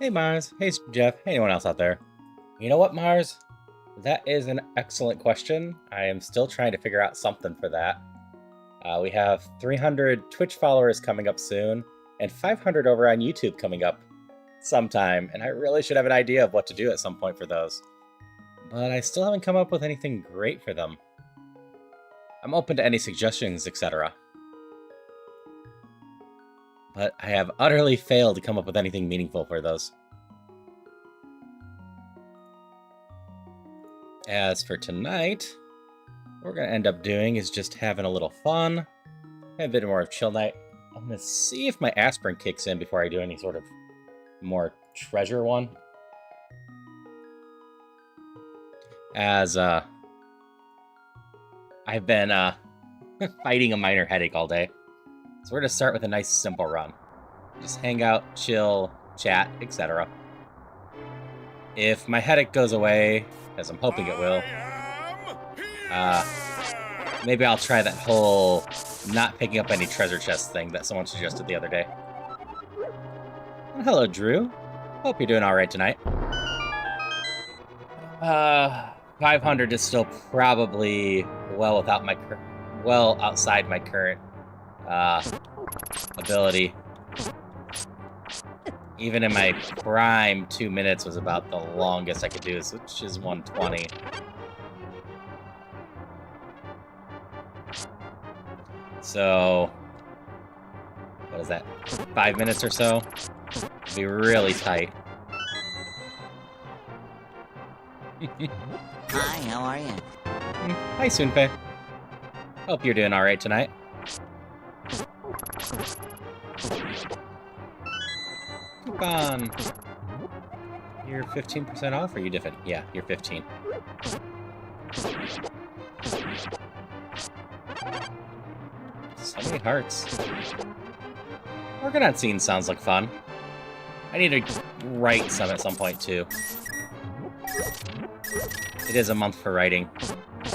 Hey Mars, hey Jeff, hey anyone else out there. You know what, Mars? That is an excellent question. I am still trying to figure out something for that. We have 300 Twitch followers coming up soon, and 500 over on YouTube coming up sometime, and I really should have an idea of what to do at some point for those. But I still haven't come up with anything great for them. I'm open to any suggestions, etc. But I have utterly failed to come up with anything meaningful for those. As for tonight, what we're going to end up doing is just having a little fun, a bit more of chill night. I'm going to see if my aspirin kicks in before I do any sort of more treasure one. As I've been fighting a minor headache all day. So we're going to start with a nice simple run. Just hang out, chill, chat, etc. If my headache goes away, as I'm hoping it will, maybe I'll try that whole not picking up any treasure chest thing that someone suggested the other day. And hello, Drew. Hope you're doing all right tonight. 500 is still probably well outside my current ability. Even in my prime, 2 minutes was about the longest I could do, which is 120. So, what is that? 5 minutes or so? It'd be really tight. Hi, how are you? Hi, Sunpei. Hope you're doing alright tonight. Coupon! You're 15% off, or are you different? Yeah, you're 15. So many hearts. Working on scenes sounds like fun. I need to write some at some point, too. It is a month for writing,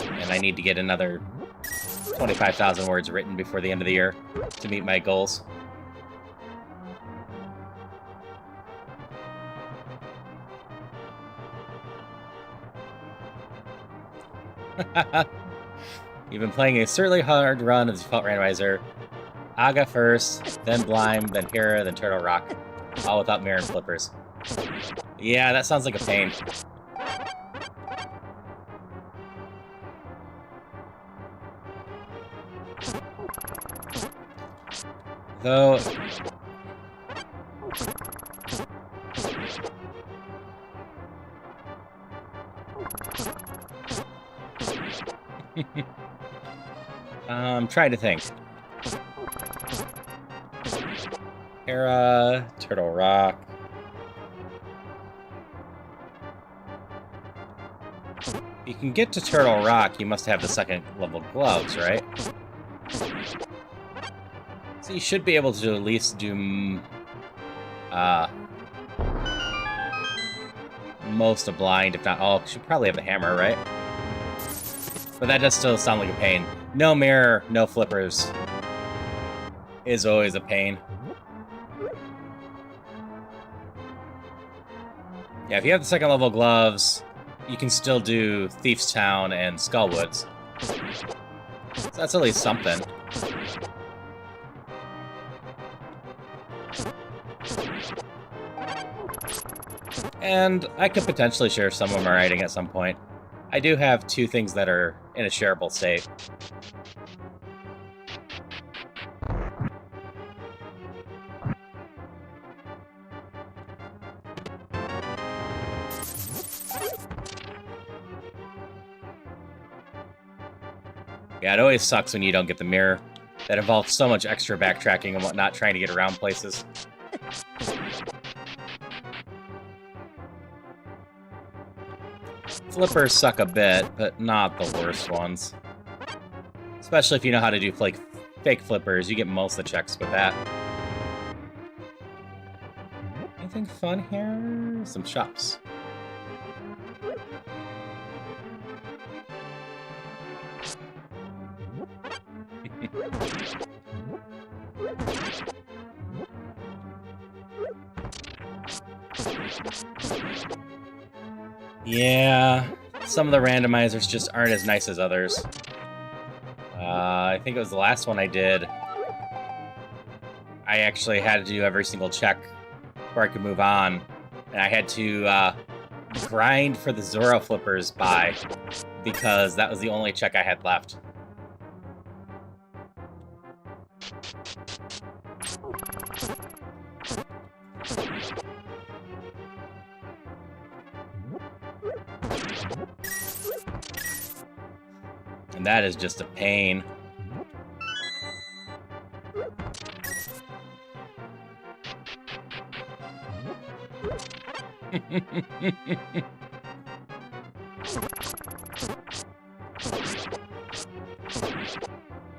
and I need to get another 25,000 words written before the end of the year to meet my goals. You've been playing a certainly hard run of the default randomizer. Aga first, then Blime, then Hera, then Turtle Rock. All without mirror and flippers. Yeah, that sounds like a pain. Though... I'm trying to think. Hera, Turtle Rock. You can get to Turtle Rock, you must have the second level gloves, right? So you should be able to at least do most of blind, if not all. You should probably have the hammer, right? But that does still sound like a pain. No mirror, no flippers is always a pain. Yeah, if you have the second level gloves, you can still do Thief's Town and Skullwoods. So that's at least something. And I could potentially share some of my writing at some point. I do have 2 things that are in a shareable state. Yeah, it always sucks when you don't get the mirror. That involves so much extra backtracking and whatnot, trying to get around places. Flippers suck a bit, but not the worst ones. Especially if you know how to do fake flippers, you get most of the checks with that. Anything fun here? Some shops. Yeah, some of the randomizers just aren't as nice as others. I think it was the last one I did. I actually had to do every single check before I could move on. And I had to grind for the Zoro flippers by, because that was the only check I had left. And that is just a pain.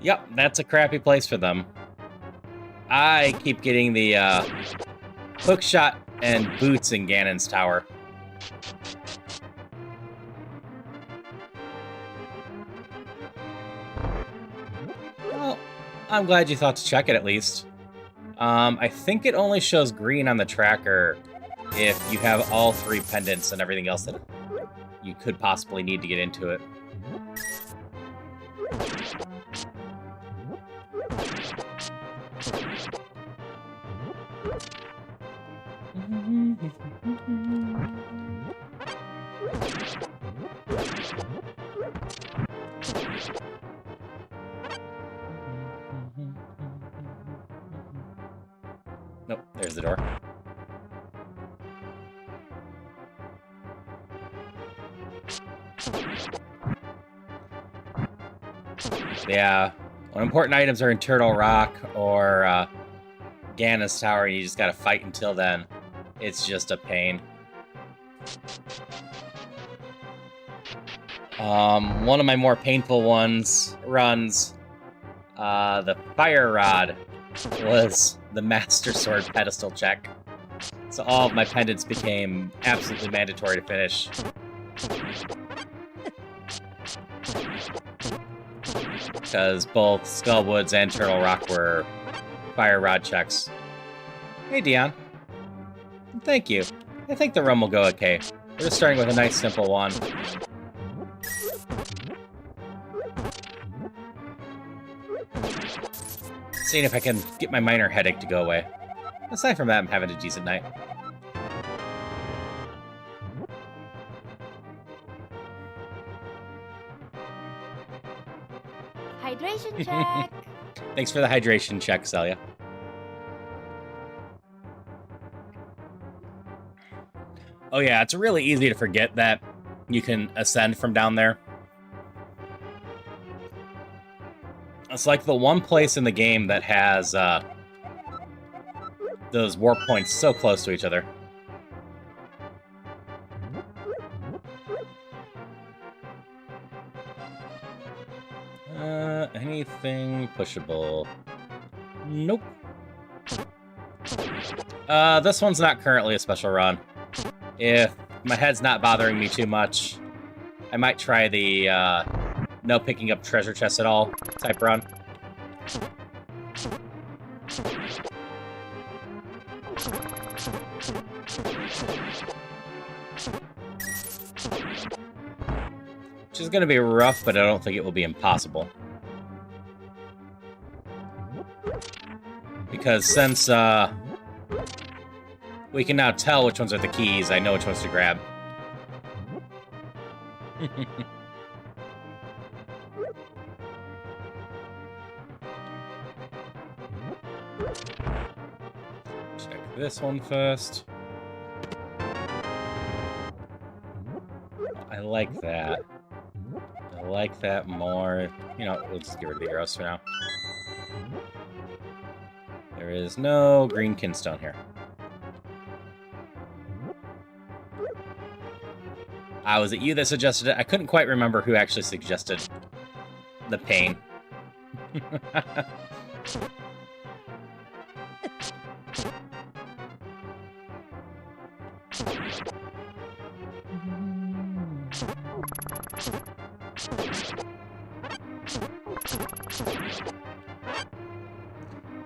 Yep, that's a crappy place for them. I keep getting the hook shot and boots in Ganon's tower. Well, I'm glad you thought to check it at least. I think it only shows green on the tracker if you have all 3 pendants and everything else that you could possibly need to get into it. Nope, there's the door. Yeah, when important items are in Turtle Rock or Ganon's Tower, you just gotta fight until then. It's just a pain. One of my more painful runs, the Fire Rod was the Master Sword pedestal check. So all of my pendants became absolutely mandatory to finish. Because both Skullwoods and Turtle Rock were Fire Rod checks. Hey, Dion. Thank you. I think the run will go okay. We're just starting with a nice, simple one. Seeing if I can get my minor headache to go away. Aside from that, I'm having a decent night. Hydration check! Thanks for the hydration check, Celia. Oh yeah, it's really easy to forget that you can ascend from down there. It's like the one place in the game that has those warp points so close to each other. Anything pushable? Nope. This one's not currently a special run. If my head's not bothering me too much, I might try the no picking up treasure chests at all type run. Which is going to be rough, but I don't think it will be impossible. Because since we can now tell which ones are the keys, I know which ones to grab. Check this one first. I like that. I like that more. You know, we'll just get rid of the arrows for now. There is no green kinstone here. Was it you that suggested it? I couldn't quite remember who actually suggested the pain.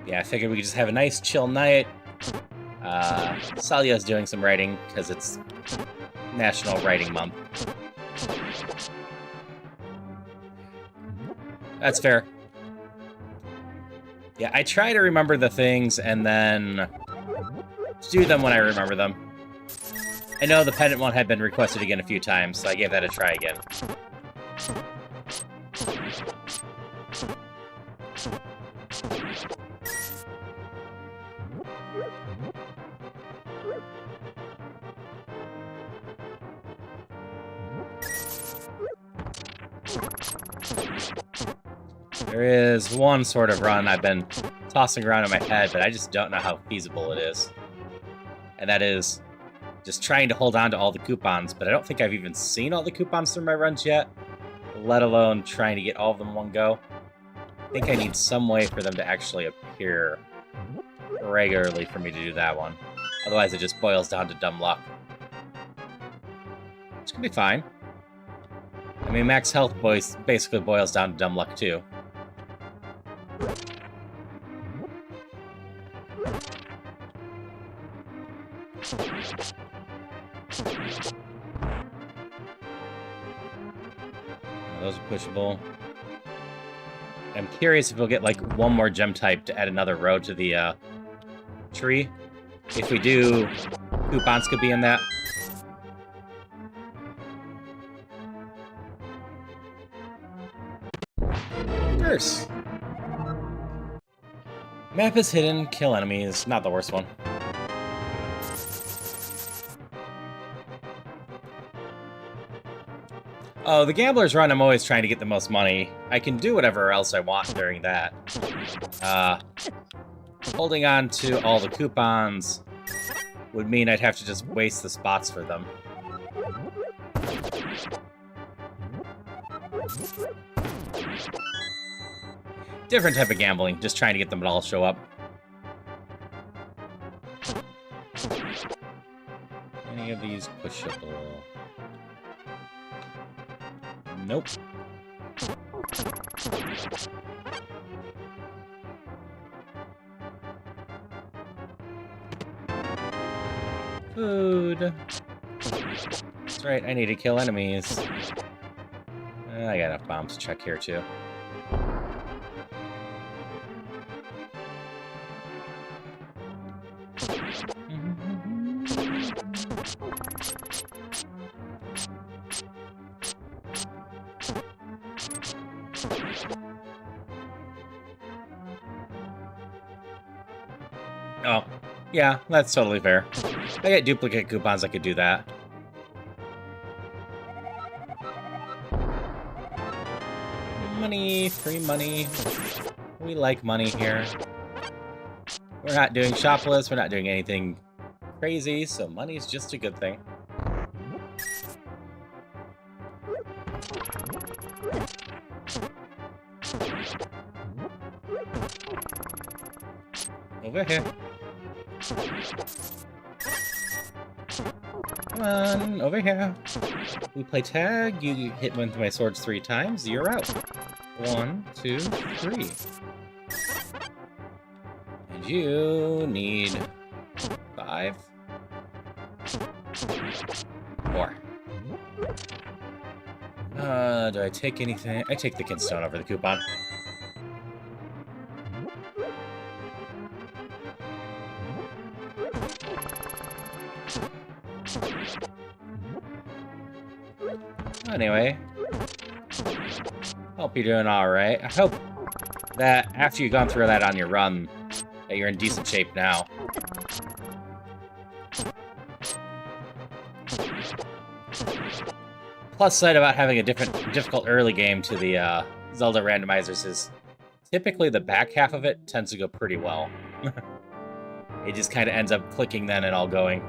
Yeah, I figured we could just have a nice chill night. Salia's doing some writing because it's National Writing Month. That's fair. Yeah, I try to remember the things and then do them when I remember them. I know the pendant one had been requested again a few times, so I gave that a try again. There is one sort of run I've been tossing around in my head, but I just don't know how feasible it is. And that is just trying to hold on to all the coupons, but I don't think I've even seen all the coupons through my runs yet, let alone trying to get all of them in one go. I think I need some way for them to actually appear regularly for me to do that one. Otherwise, it just boils down to dumb luck. Which can be fine. I mean, max health basically boils down to dumb luck, too. Those are pushable. I'm curious if we'll get, like, one more gem type to add another row to the, tree. If we do, coupons could be in that. Curse. Map is hidden, kill enemies. Not the worst one. Oh, the Gambler's Run, I'm always trying to get the most money. I can do whatever else I want during that. Holding on to all the coupons would mean I'd have to just waste the spots for them. Different type of gambling, just trying to get them to all show up. Any of these pushable? Nope. Food. That's right, I need to kill enemies. I got enough bombs to check here, too. Oh, yeah, that's totally fair. I get duplicate coupons, I could do that. Money, free money. We like money here. We're not doing shopless, we're not doing anything crazy, so money's just a good thing. Over here. Come on, over here. We play tag, you hit with my swords 3 times, you're out. 1, 2, 3. And you need 5 more. Do I take anything? I take the kinstone over the coupon. Anyway, hope you're doing alright. I hope that after you've gone through that on your run, that you're in decent shape now. Plus side about having a difficult early game to the Zelda randomizers is typically the back half of it tends to go pretty well. It just kind of ends up clicking then and all going.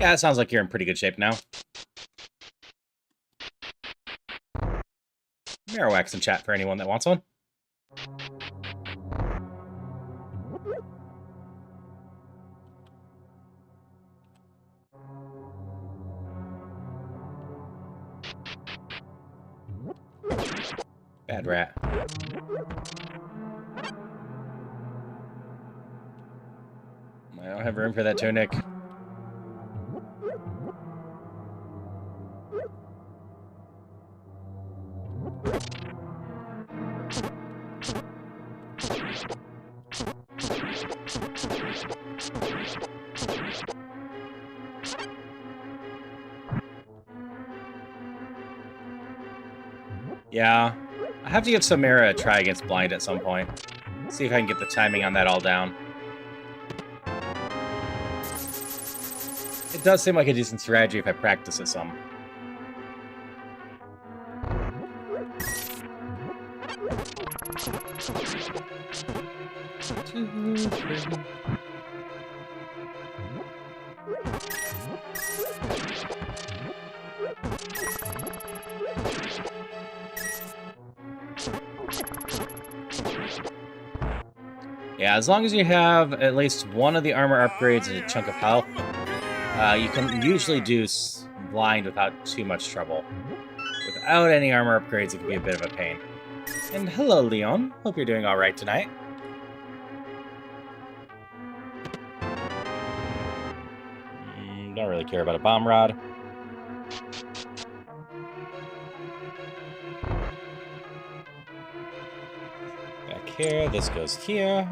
Yeah, it sounds like you're in pretty good shape now. Marowak's in chat for anyone that wants one. Bad rat. I don't have room for that tunic. Yeah, I have to give Samara a try against blind at some point. See if I can get the timing on that all down. It does seem like a decent strategy if I practice it some. Yeah, as long as you have at least one of the armor upgrades and a chunk of health, you can usually do blind without too much trouble. Without any armor upgrades, it can be a bit of a pain. And hello, Leon. Hope you're doing alright tonight. Don't really care about a bomb rod. Back here, this goes here.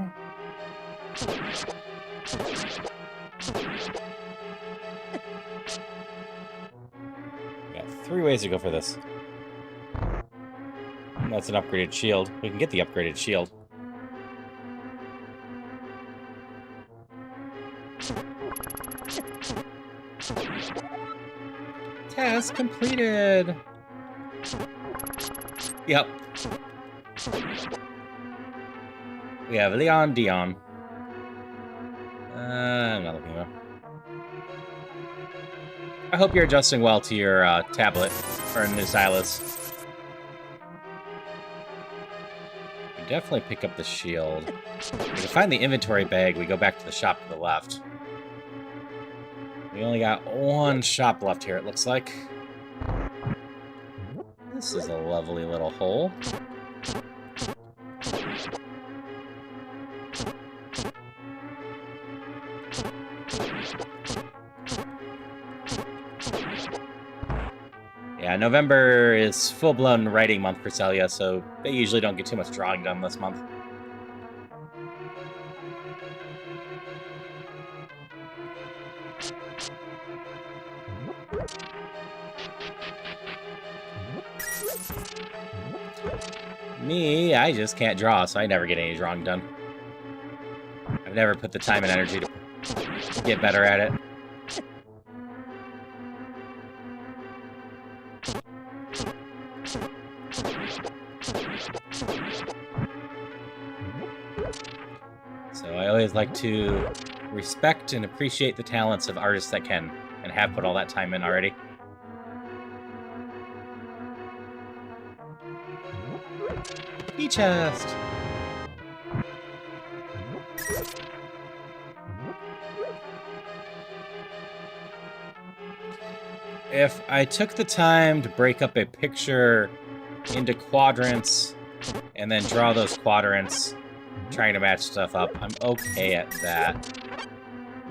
Got 3 ways to go for this. That's an upgraded shield. We can get the upgraded shield. Task completed! Yep. We have Leon Dion. I'm not looking well. I hope you're adjusting well to your tablet or new stylus. We definitely pick up the shield. If we find the inventory bag, we go back to the shop to the left. We only got 1 shop left here, it looks like. This is a lovely little hole. Yeah, November is full-blown writing month for Celia, so they usually don't get too much drawing done this month. Me, I just can't draw, so I never get any drawing done. I've never put the time and energy to get better at it. So I always like to respect and appreciate the talents of artists that can, and have put all that time in already. Chest. If I took the time to break up a picture into quadrants and then draw those quadrants, trying to match stuff up, I'm okay at that.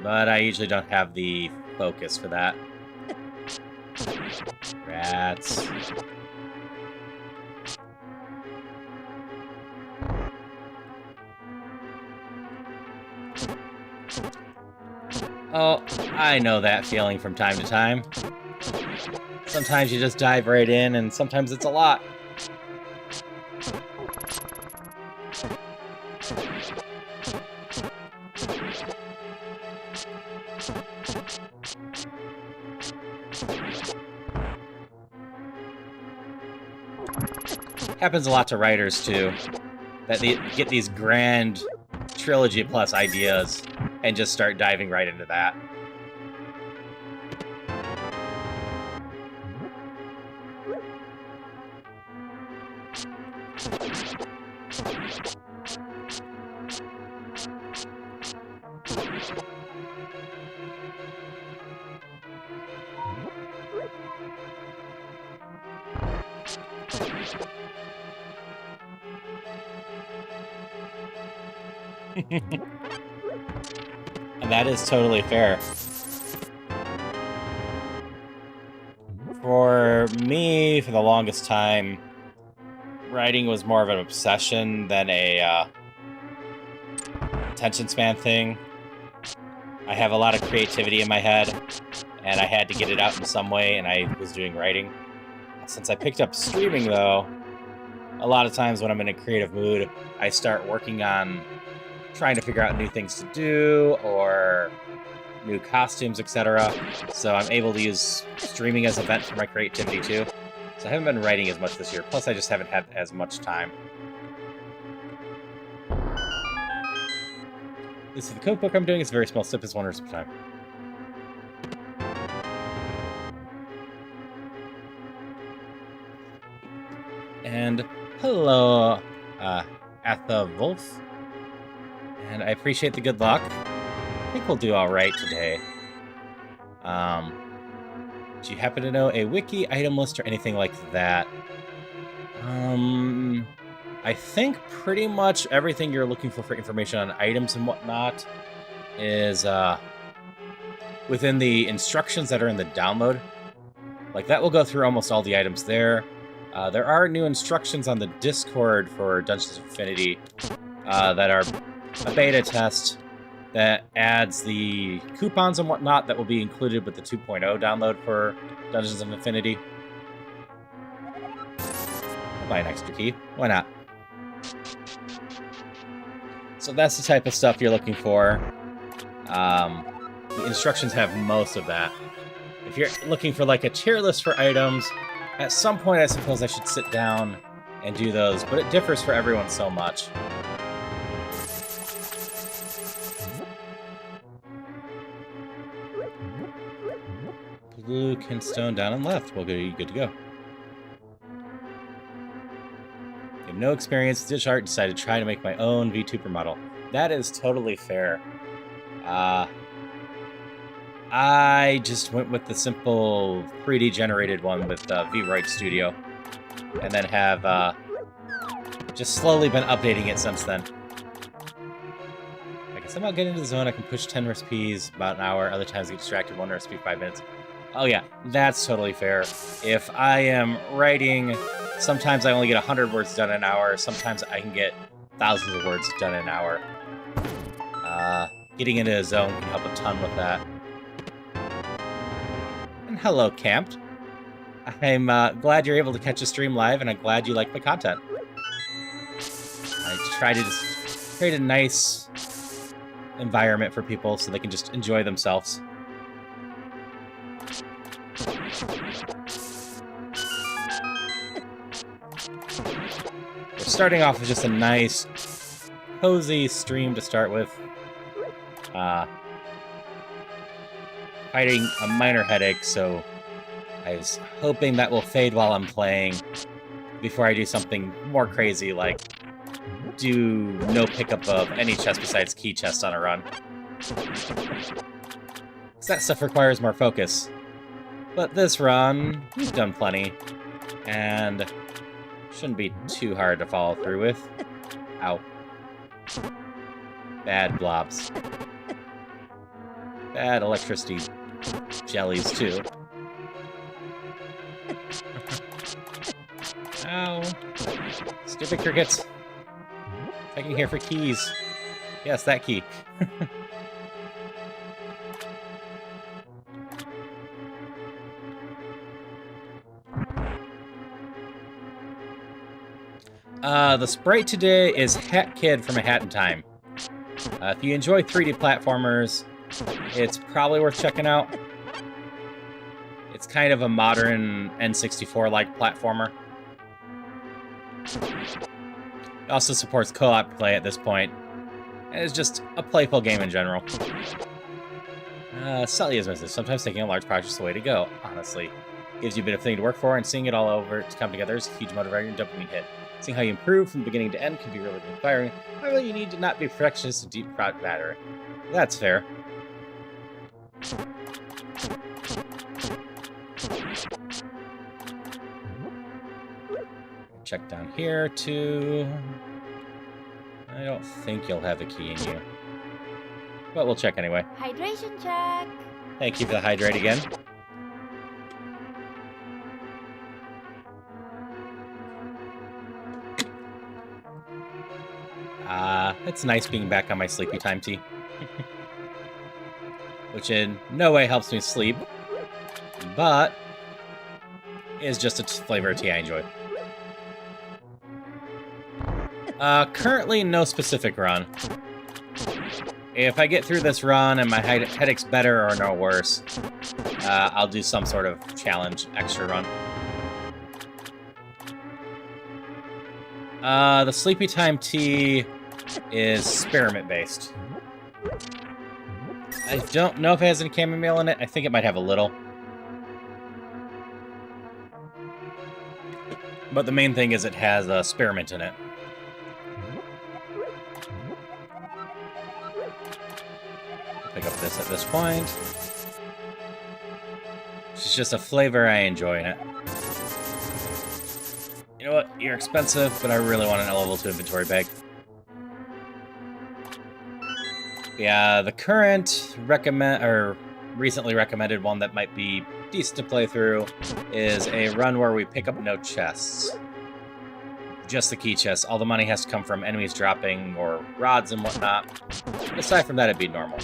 But I usually don't have the focus for that. Rats. Oh, I know that feeling from time to time. Sometimes you just dive right in, and sometimes it's a lot. Happens a lot to writers, too. That they get these grand trilogy plus ideas and just start diving right into that. And that is totally fair. For me, for the longest time, writing was more of an obsession than a attention span thing. I have a lot of creativity in my head, and I had to get it out in some way, and I was doing writing. Since I picked up streaming, though, a lot of times when I'm in a creative mood, I start working on trying to figure out new things to do, or new costumes, etc. So I'm able to use streaming as a vent for my creativity, too. So I haven't been writing as much this year, plus I just haven't had as much time. This is the cookbook I'm doing. It's a very small sip. It's 1 recipe time. And hello, Atha Wolf. And I appreciate the good luck. I think we'll do all right today. Do you happen to know a wiki, item list, or anything like that? I think pretty much everything you're looking for information on items and whatnot is within the instructions that are in the download. Like, that will go through almost all the items there. There are new instructions on the Discord for Dungeons of Infinity that are a beta test that adds the coupons and whatnot that will be included with the 2.0 download for Dungeons of Infinity. I'll buy an extra key. Why not? So that's the type of stuff you're looking for. The instructions have most of that. If you're looking for like a tier list for items, at some point I suppose I should sit down and do those, but it differs for everyone so much. Blue kinstone down and left. We'll be good to go. You have no experience with dish art, decided to try to make my own VTuber model. That is totally fair. I just went with the simple 3D generated one with VRoid Studio, and then have just slowly been updating it since then. I can somehow get into the zone. I can push 10 recipes about an hour. Other times I get distracted. 1 recipe, 5 minutes. Oh yeah, that's totally fair. If I am writing, sometimes I only get 100 words done in an hour. Sometimes I can get thousands of words done in an hour. Getting into a zone can help a ton with that. And hello, Camped. I'm glad you're able to catch a stream live, and I'm glad you like my content. I try to just create a nice environment for people so they can just enjoy themselves. We're starting off with just a nice, cozy stream to start with. Fighting a minor headache, so I was hoping that will fade while I'm playing before I do something more crazy, like do no pickup of any chest besides key chest on a run. 'Cause that stuff requires more focus. But this run, we've done plenty, and shouldn't be too hard to follow through with. Ow. Bad blobs. Bad electricity jellies, too. Ow. Stupid crickets. Checking here for keys. Yes, that key. The sprite today is Hat Kid from A Hat in Time. If you enjoy 3D platformers, it's probably worth checking out. It's kind of a modern N64-like platformer. It also supports co-op play at this point, and it's just a playful game in general. Sully's message. Sometimes taking a large project is the way to go, honestly. Gives you a bit of thing to work for, and seeing it all over to come together is a huge motivator and dopamine hit. Seeing how you improve from beginning to end can be really inspiring. However, you need to not be perfectionist and deep thought matter. That's fair. Check down here, too. I don't think you'll have a key in you. But we'll check anyway. Hydration check. Thank you for the hydrate again. It's nice being back on my sleepy time tea. Which in no way helps me sleep, but is just a flavor of tea I enjoy. Currently, no specific run. If I get through this run and my headache's better or no worse, I'll do some sort of challenge extra run. The Sleepy Time tea is spearmint-based. I don't know if it has any chamomile in it. I think it might have a little. But the main thing is it has spearmint in it. I'll pick up this at this point. It's just a flavor I enjoy in it. You know what? You're expensive, but I really want an level 2 inventory bag. Yeah, the current recently recommended one that might be decent to play through is a run where we pick up no chests. Just the key chests. All the money has to come from enemies dropping or rods and whatnot. Aside from that, it'd be normal.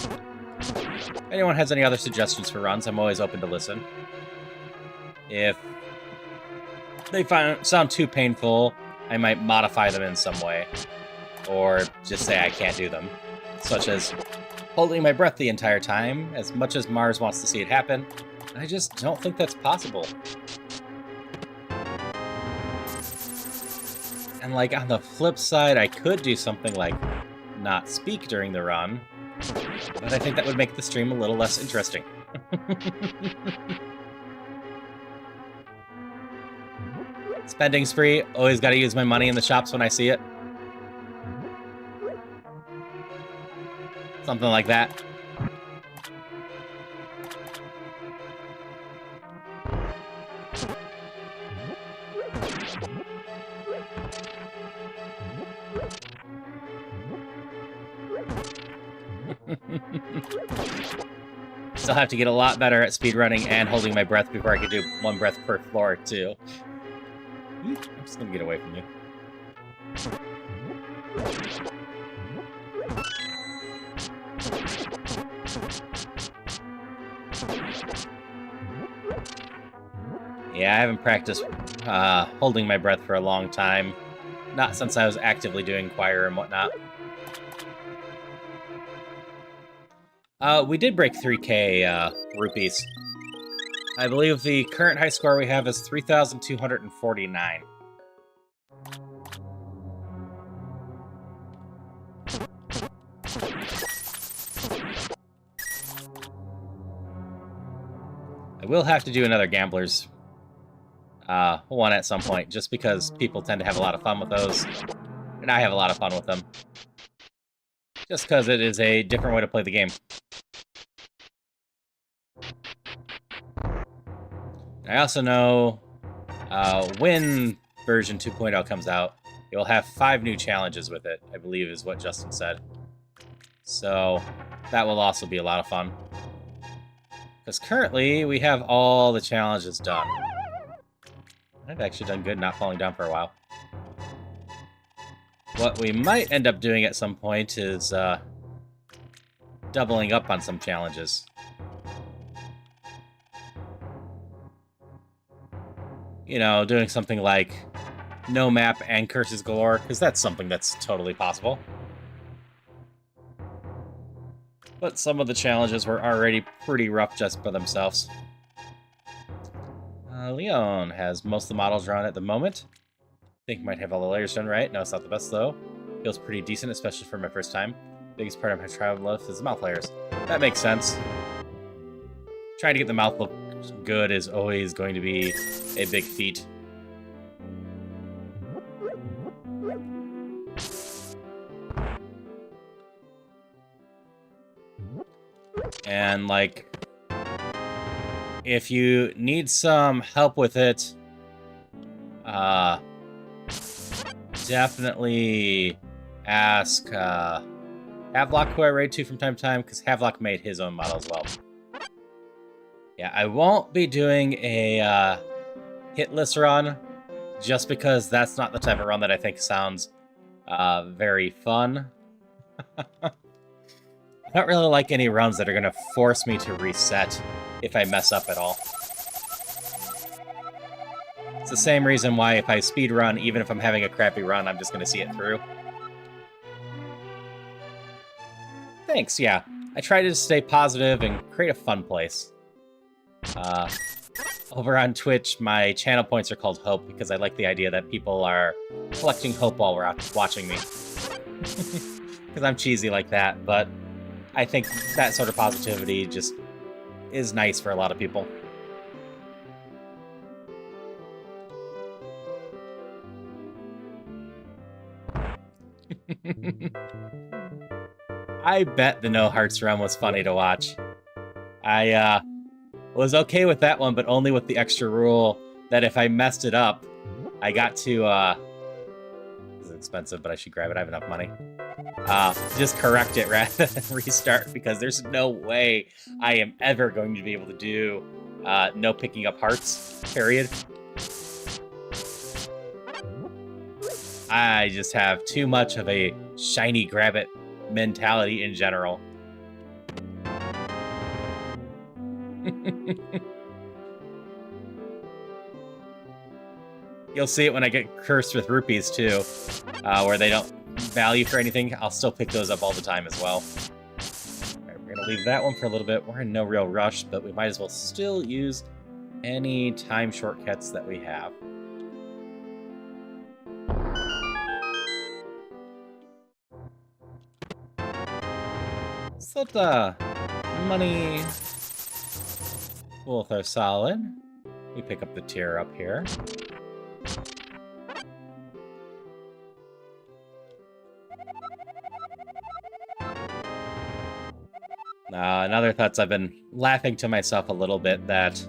If anyone has any other suggestions for runs, I'm always open to listen. If they sound too painful, I might modify them in some way. Or just say I can't do them. Such as holding my breath the entire time, as much as Mars wants to see it happen. I just don't think that's possible. And like on the flip side, I could do something like not speak during the run, but I think that would make the stream a little less interesting. Spending spree, always gotta use my money in the shops when I see it. Something like that. Still have to get a lot better at speedrunning and holding my breath before I can do one breath per floor, too. I'm just gonna get away from you. Yeah, I haven't practiced holding my breath for a long time. Not since I was actively doing choir and whatnot. We did break 3K rupees. I believe the current high score we have is 3,249. I will have to do another Gamblers one at some point, just because people tend to have a lot of fun with those, and I have a lot of fun with them. Just because it is a different way to play the game. I also know when version 2.0 comes out, you'll have 5 new challenges with it, I believe is what Justin said. So that will also be a lot of fun. Because currently, we have all the challenges done. I've actually done good not falling down for a while. What we might end up doing at some point is doubling up on some challenges. You know, doing something like no map and curses galore, because that's something that's totally possible. But some of the challenges were already pretty rough just by themselves. Leon has most of the models drawn at the moment. Think might have all the layers done right. No, it's not the best though. Feels pretty decent, especially for my first time. Biggest part of my travel life is the mouth layers. That makes sense. Trying to get the mouth look good is always going to be a big feat. And like, if you need some help with it, definitely ask Havelock, who I raid to from time to time, because Havelock made his own model as well. Yeah, I won't be doing a hitless run, just because that's not the type of run that I think sounds very fun. I don't really like any runs that are going to force me to reset if I mess up at all. It's the same reason why if I speed run, even if I'm having a crappy run, I'm just going to see it through. Thanks, yeah. I try to stay positive and create a fun place. Over on Twitch, my channel points are called Hope because I like the idea that people are collecting hope while we're out watching me. Because I'm cheesy like that, but I think that sort of positivity just is nice for a lot of people. I bet the No Hearts run was funny to watch. I was okay with that one, but only with the extra rule that if I messed it up, I got to, this is expensive, but I should grab it, I have enough money. Just correct it rather than restart, because there's no way I am ever going to be able to do, no picking up hearts, period. I just have too much of a shiny grab it mentality in general. You'll see it when I get cursed with rupees too, where they don't value for anything. I'll still pick those up all the time as well. Alright, we're gonna leave that one for a little bit. We're in no real rush, but we might as well still use any time shortcuts that we have. So the money both are solid. We pick up the tier up here. In other thoughts, I've been laughing to myself a little bit that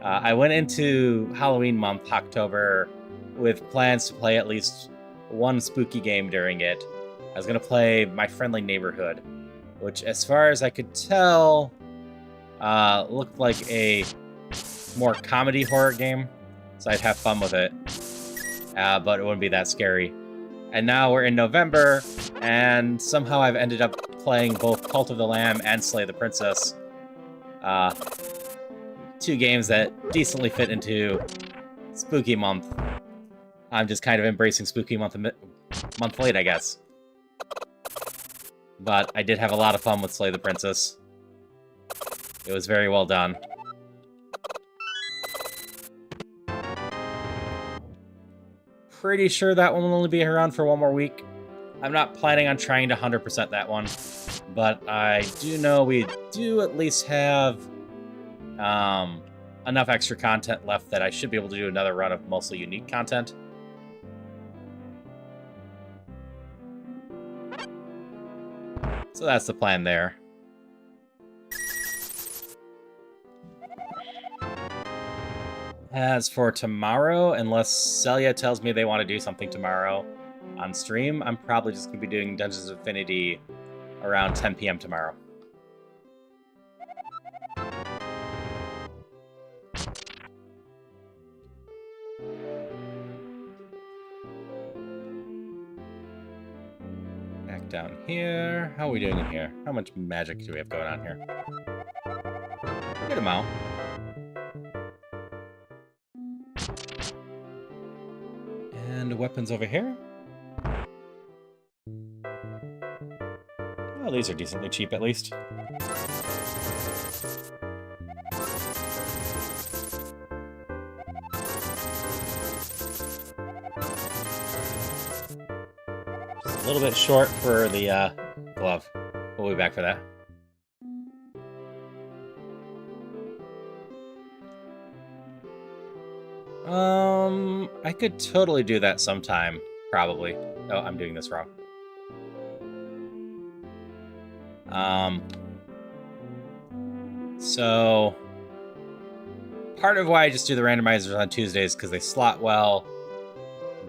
I went into Halloween month, October, with plans to play at least one spooky game during it. I was going to play My Friendly Neighborhood, which, as far as I could tell, looked like a more comedy horror game, so I'd have fun with it, but it wouldn't be that scary. And now we're in November, and somehow I've ended up playing both Cult of the Lamb and Slay the Princess. Two games that decently fit into Spooky Month. I'm just kind of embracing Spooky Month late, I guess. But I did have a lot of fun with Slay the Princess. It was very well done. Pretty sure that one will only be around for one more week. I'm not planning on trying to 100% that one, but I do know we do at least have enough extra content left that I should be able to do another run of mostly unique content. So that's the plan there. As for tomorrow, unless Celia tells me they want to do something tomorrow on stream, I'm probably just going to be doing Dungeons of Infinity around 10 p.m. tomorrow. Back down here. How are we doing in here? How much magic do we have going on here? Good amount. And weapons over here. Well, these are decently cheap at least. Just a little bit short for the glove. We'll be back for that. I could totally do that sometime, probably. Oh, I'm doing this wrong. So part of why I just do the randomizers on Tuesdays because they slot well,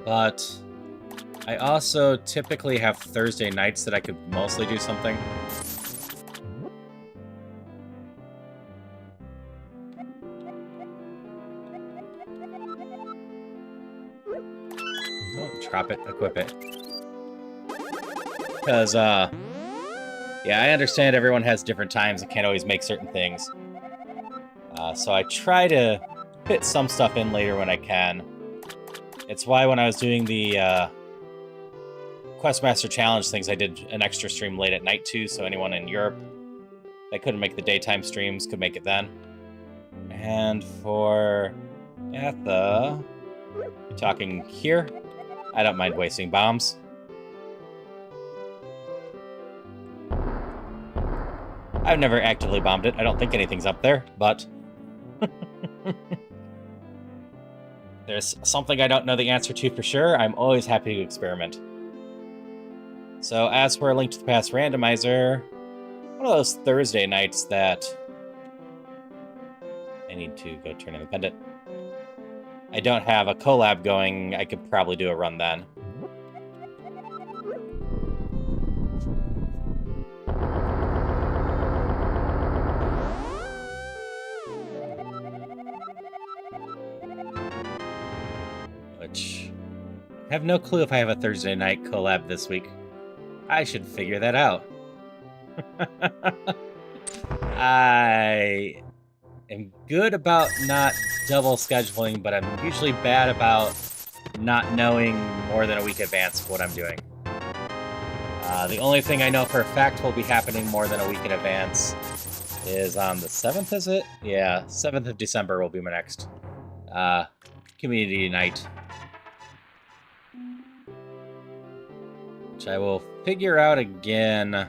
but I also typically have Thursday nights that I could mostly do something. Oh, drop it, equip it. Because, yeah, I understand everyone has different times and can't always make certain things. So I try to fit some stuff in later when I can. It's why when I was doing the Questmaster Challenge things, I did an extra stream late at night too, so anyone in Europe that couldn't make the daytime streams could make it then. And for Atha, talking here, I don't mind wasting bombs. I've never actively bombed it. I don't think anything's up there, but there's something I don't know the answer to for sure. I'm always happy to experiment. So as for a Link to the Past randomizer, one of those Thursday nights that I need to go turn in the pendant. I don't have a collab going. I could probably do a run then. Which, I have no clue if I have a Thursday night collab this week. I should figure that out. I am good about not double scheduling, but I'm usually bad about not knowing more than a week in advance what I'm doing. The only thing I know for a fact will be happening more than a week in advance is on the 7th, is it? Yeah, 7th of December will be my next community night. Which I will figure out again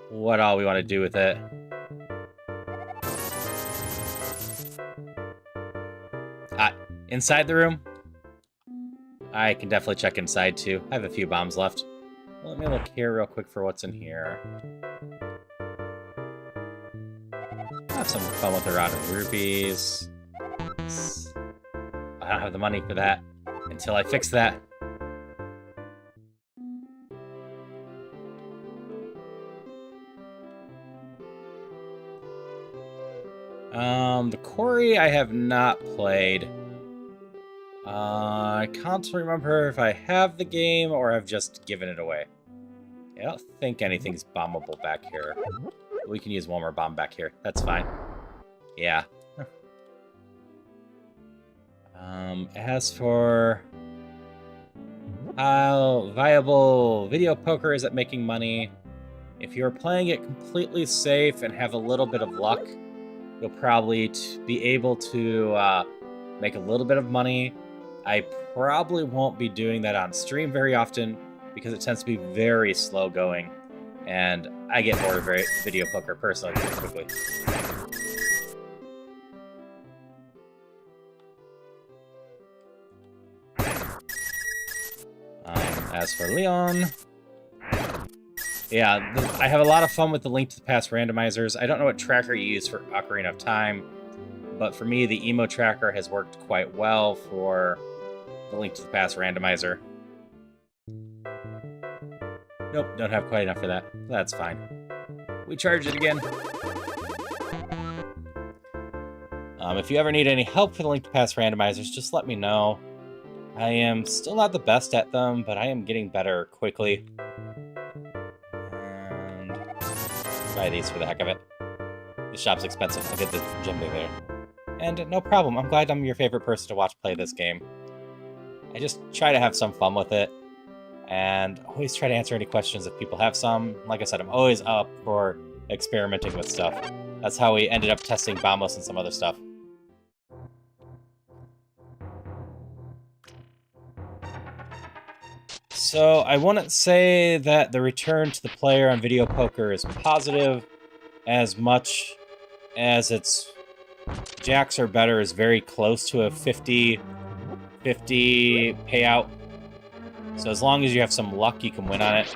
what all we want to do with it. Inside the room? I can definitely check inside too. I have a few bombs left. Let me look here real quick for what's in here. I'll have some fun with a round of rupees. I don't have the money for that until I fix that. The quarry I have not played. I can't remember if I have the game or I've just given it away. I don't think anything's bombable back here. We can use one more bomb back here. That's fine. Yeah. As for how viable video poker is at making money, if you're playing it completely safe and have a little bit of luck, you'll probably be able to make a little bit of money. I probably won't be doing that on stream very often because it tends to be very slow going, and I get bored of video poker personally pretty quickly. As for Leon, yeah, I have a lot of fun with the Link to the Past randomizers. I don't know what tracker you use for Ocarina of Time, but for me, the emo tracker has worked quite well for the Link to the Past randomizer. Nope, don't have quite enough for that. That's fine. We charge it again. If you ever need any help for the Link to the Past randomizers, just let me know. I am still not the best at them, but I am getting better quickly. And buy these for the heck of it. The shop's expensive. I'll get the djembe there. And no problem. I'm glad I'm your favorite person to watch play this game. I just try to have some fun with it, and always try to answer any questions if people have some. Like I said, I'm always up for experimenting with stuff. That's how we ended up testing Bombos and some other stuff. So I wouldn't say that the return to the player on video poker is positive as much as its jacks are better is very close to a 50-50 payout. So as long as you have some luck, you can win on it.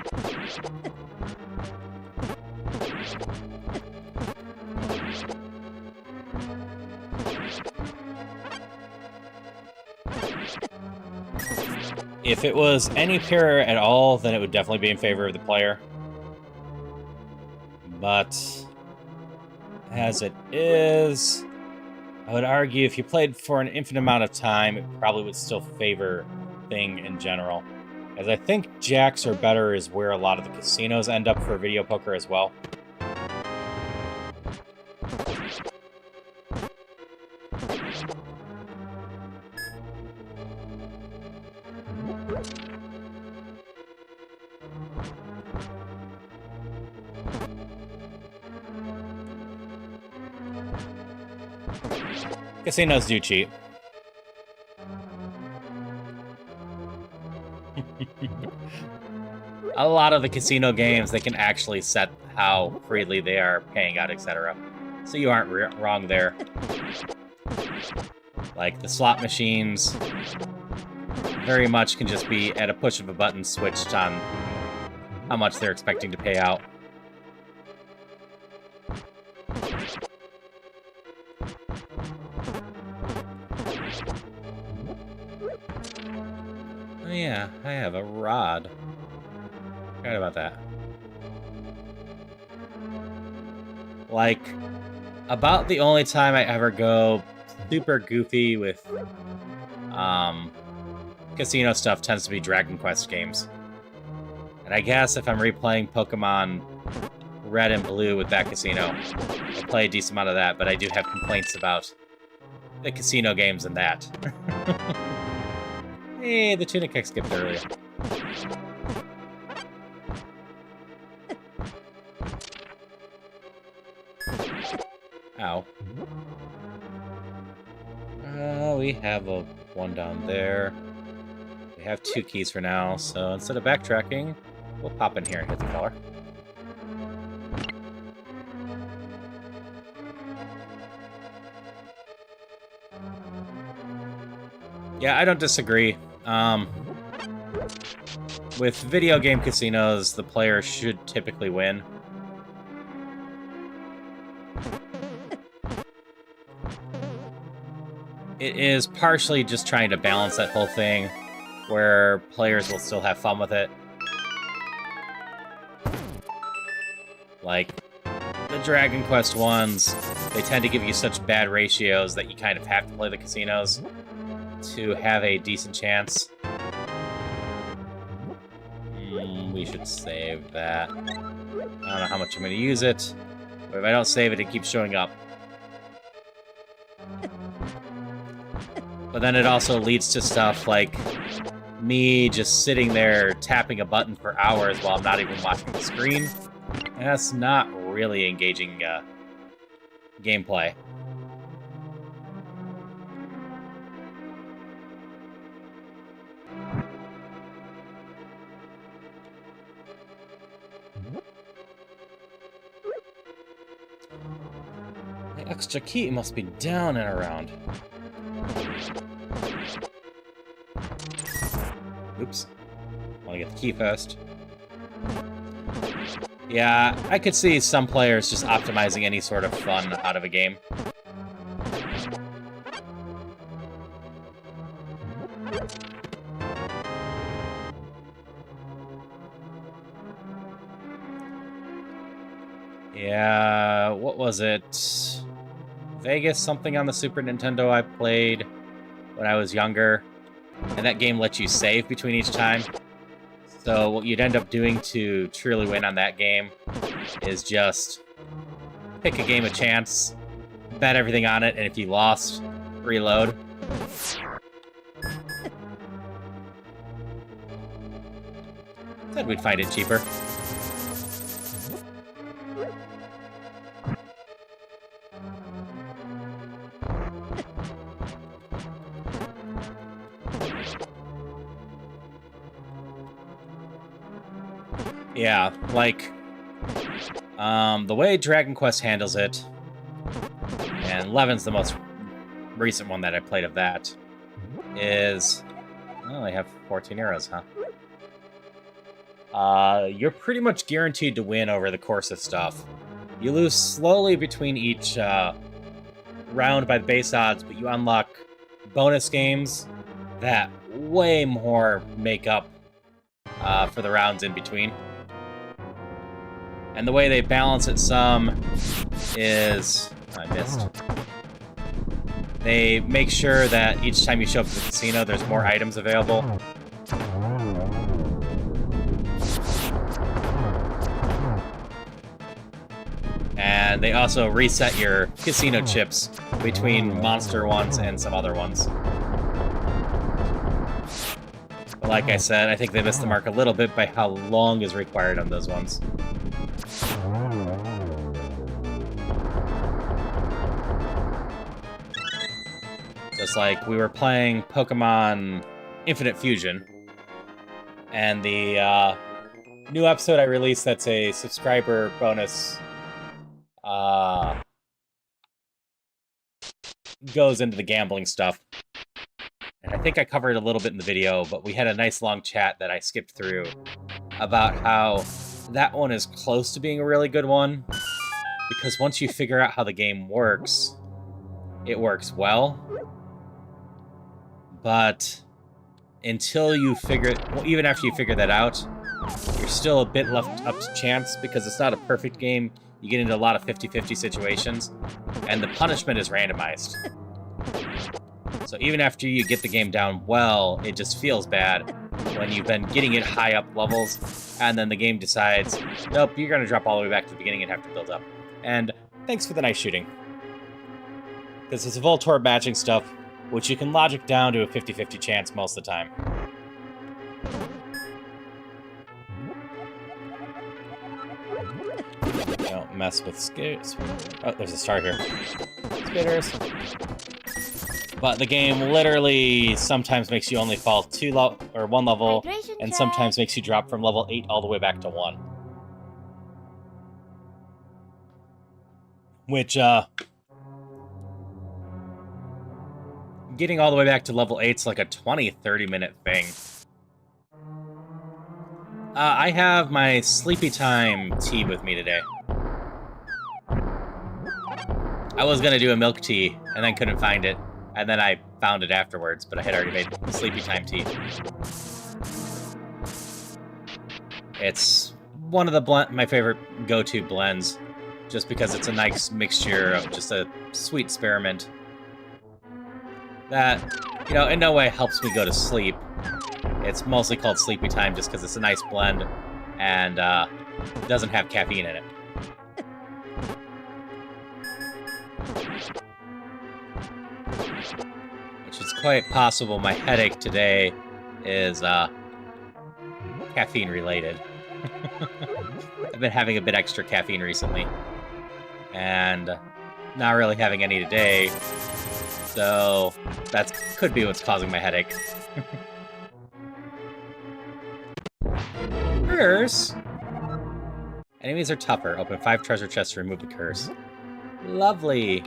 If it was any pair at all, then it would definitely be in favor of the player. But as it is, I would argue if you played for an infinite amount of time, it probably would still favor thing in general. As I think jacks or better is where a lot of the casinos end up for video poker as well. Casinos do cheat. A lot of the casino games, they can actually set how freely they are paying out, etc. So you aren't wrong there. Like, the slot machines very much can just be, at a push of a button, switched on how much they're expecting to pay out. Oh yeah, I have a rod. Forgot about that. Like, about the only time I ever go super goofy with casino stuff tends to be Dragon Quest games. And I guess if I'm replaying Pokemon Red and Blue with that casino, I play a decent amount of that, but I do have complaints about the casino games and that. Hey, the tunic I skipped earlier. Ow. We have a one down there. We have 2 keys for now, so instead of backtracking, we'll pop in here and hit the color. Yeah, I don't disagree. With video game casinos, the player should typically win. It is partially just trying to balance that whole thing, where players will still have fun with it. Like, the Dragon Quest ones, they tend to give you such bad ratios that you kind of have to play the casinos to have a decent chance. We should save that. I don't know how much I'm going to use it, but if I don't save it, it keeps showing up. But then it also leads to stuff like me just sitting there tapping a button for hours while I'm not even watching the screen. And that's not really engaging gameplay. The extra key must be down and around. Oops. Want to get the key first. Yeah, I could see some players just optimizing any sort of fun out of a game. Yeah, what was it? Vegas something on the Super Nintendo I played when I was younger. And that game lets you save between each time. So what you'd end up doing to truly win on that game is just pick a game of chance, bet everything on it, and if you lost, reload. Said we'd find it cheaper. Yeah, like, the way Dragon Quest handles it, and Levin's the most recent one that I played of that, is, well, I have 14 arrows, huh? You're pretty much guaranteed to win over the course of stuff. You lose slowly between each round by the base odds, but you unlock bonus games that way more makeup for the rounds in between. And the way they balance it some is... I missed. They make sure that each time you show up to the casino, there's more items available. And they also reset your casino chips between monster ones and some other ones. But like I said, I think they missed the mark a little bit by how long is required on those ones. Just like we were playing Pokemon Infinite Fusion, and the new episode I released that's a subscriber bonus goes into the gambling stuff. And I think I covered a little bit in the video, but we had a nice long chat that I skipped through about how that one is close to being a really good one, because once you figure out how the game works, it works well. But until you figure it, well, even after you figure that out, you're still a bit left up to chance, because it's not a perfect game. You get into a lot of 50-50 situations, and the punishment is randomized. So even after you get the game down well, it just feels bad when you've been getting it high up levels, and then the game decides, nope, you're going to drop all the way back to the beginning and have to build up. And thanks for the nice shooting. Because it's a Voltorb matching stuff, which you can logic down to a 50-50 chance most of the time. Don't mess with skates. Oh, there's a star here. Spitters. But the game literally sometimes makes you only fall one level, and sometimes makes you drop from level 8 all the way back to 1. Which, getting all the way back to level 8's like a 20-30 minute thing. I have my Sleepy Time tea with me today. I was gonna do a milk tea, and then couldn't find it. And then I found it afterwards, but I had already made Sleepy Time tea. It's one of my favorite go-to blends, just because it's a nice mixture of just a sweet spearmint that, you know, in no way helps me go to sleep. It's mostly called Sleepy Time just because it's a nice blend and doesn't have caffeine in it. Which is quite possible my headache today is caffeine related. I've been having a bit extra caffeine recently, and not really having any today, so that could be what's causing my headache. Curse! Enemies are tougher. Open 5 treasure chests to remove the curse. Lovely!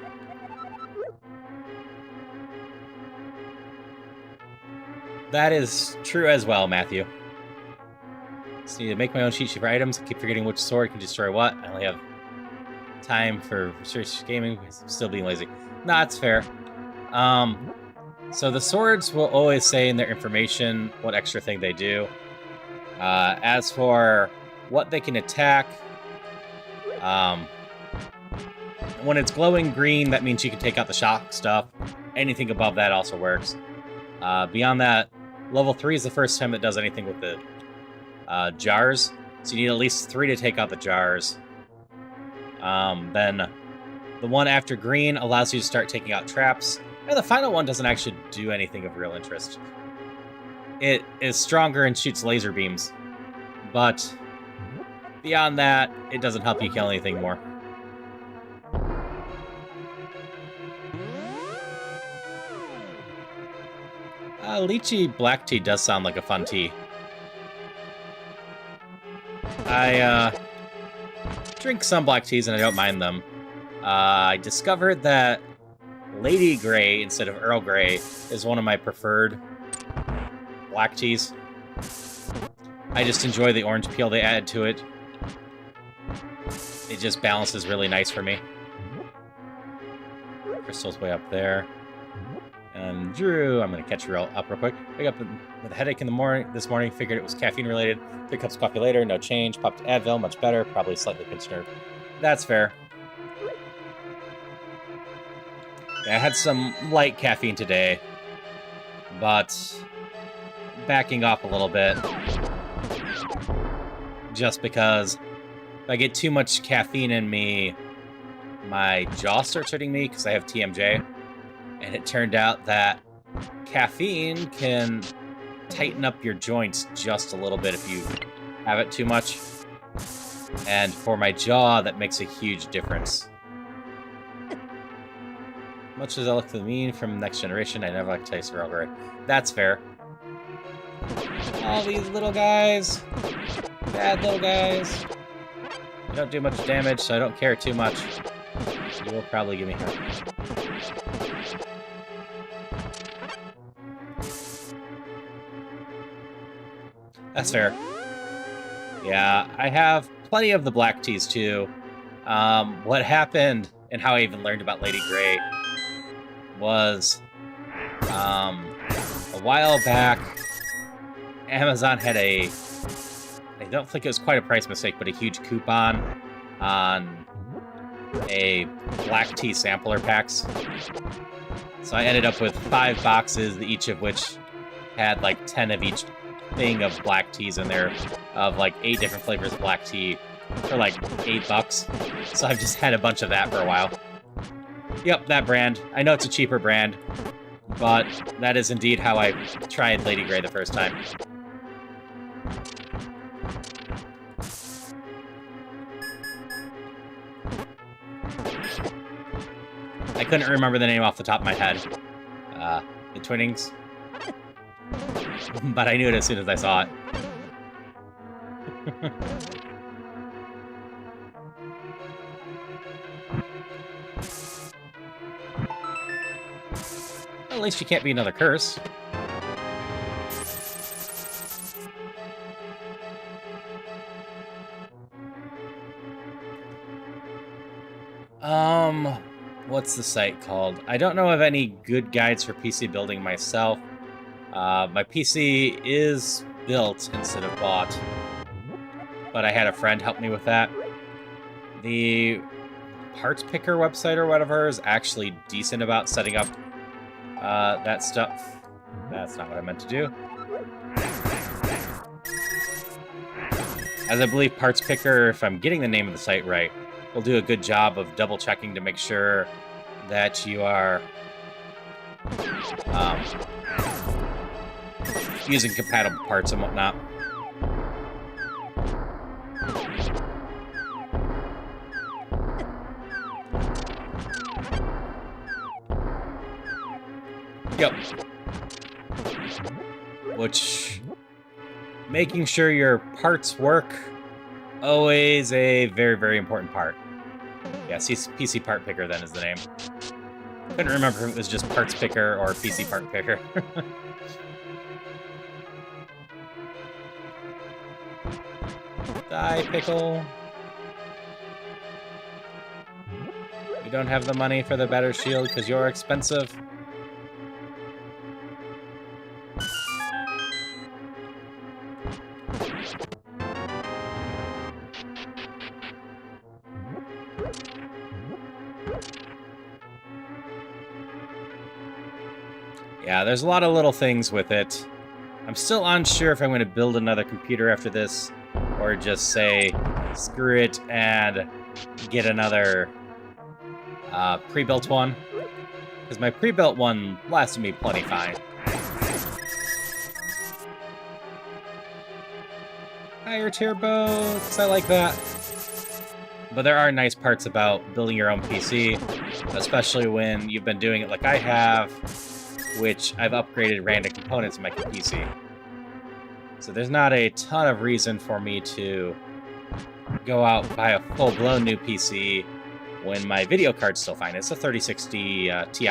That is true as well, Matthew. Just need to make my own cheat sheet for items. I keep forgetting which sword can destroy what. I only have time for research gaming. Still being lazy. Nah, that's fair. So the swords will always say in their information what extra thing they do. As for what they can attack, when it's glowing green, that means you can take out the shock stuff. Anything above that also works. Beyond that, level 3 is the first time it does anything with the jars. So you need at least 3 to take out the jars. Then the one after green allows you to start taking out traps. And the final one doesn't actually do anything of real interest. It is stronger and shoots laser beams. But beyond that, it doesn't help you kill anything more. Lychee black tea does sound like a fun tea. I drink some black teas and I don't mind them. I discovered that Lady Grey instead of Earl Grey is one of my preferred black teas. I just enjoy the orange peel they add to it. It just balances really nice for me. Crystal's way up there. And Drew, I'm gonna catch you up real quick. Wake up with a headache in the morning. This morning, figured it was caffeine related. 3 cups of coffee later, no change. Popped Advil, much better. Probably slightly concerned. That's fair. Yeah, I had some light caffeine today, but backing off a little bit. Just because if I get too much caffeine in me, my jaw starts hurting me because I have TMJ. And it turned out that caffeine can tighten up your joints just a little bit if you have it too much. And for my jaw, that makes a huge difference. Much as I look for the mean from Next Generation, I never like to taste Earl Grey. That's fair. All these little guys. Bad little guys. They don't do much damage, so I don't care too much. You will probably give me hurt. That's fair. Yeah, I have plenty of the black teas too. What happened and how I even learned about Lady Grey was a while back, Amazon had I don't think it was quite a price mistake, but a huge coupon on a black tea sampler packs. So I ended up with 5 boxes, each of which had like 10 of each thing of black teas in there, of like 8 different flavors of black tea for like $8. So I've just had a bunch of that for a while. Yep, that brand. I know it's a cheaper brand, but that is indeed how I tried Lady Grey the first time. I couldn't remember the name off the top of my head. The Twinnings. But I knew it as soon as I saw it. At least you can't be another curse. What's the site called? I don't know of any good guides for PC building myself. My PC is built instead of bought, but I had a friend help me with that. The parts picker website or whatever is actually decent about setting up that stuff. That's not what I meant to do. As I believe Parts Picker, if I'm getting the name of the site right, will do a good job of double checking to make sure that you are using compatible parts and whatnot. Yep. Which, making sure your parts work, always a very, very important part. Yeah, PC Part Picker then is the name. Couldn't remember if it was just Parts Picker or PC Part Picker. Die, Pickle. You don't have the money for the better shield because you're expensive. Yeah, there's a lot of little things with it. I'm still unsure if I'm going to build another computer after this, or just say, screw it, and get another pre-built one. Because my pre-built one lasted me plenty fine. Higher tier boats, I like that. But there are nice parts about building your own PC, especially when you've been doing it like I have, which I've upgraded random components in my PC. So there's not a ton of reason for me to go out and buy a full-blown new PC when my video card's still fine. It's a 3060 Ti.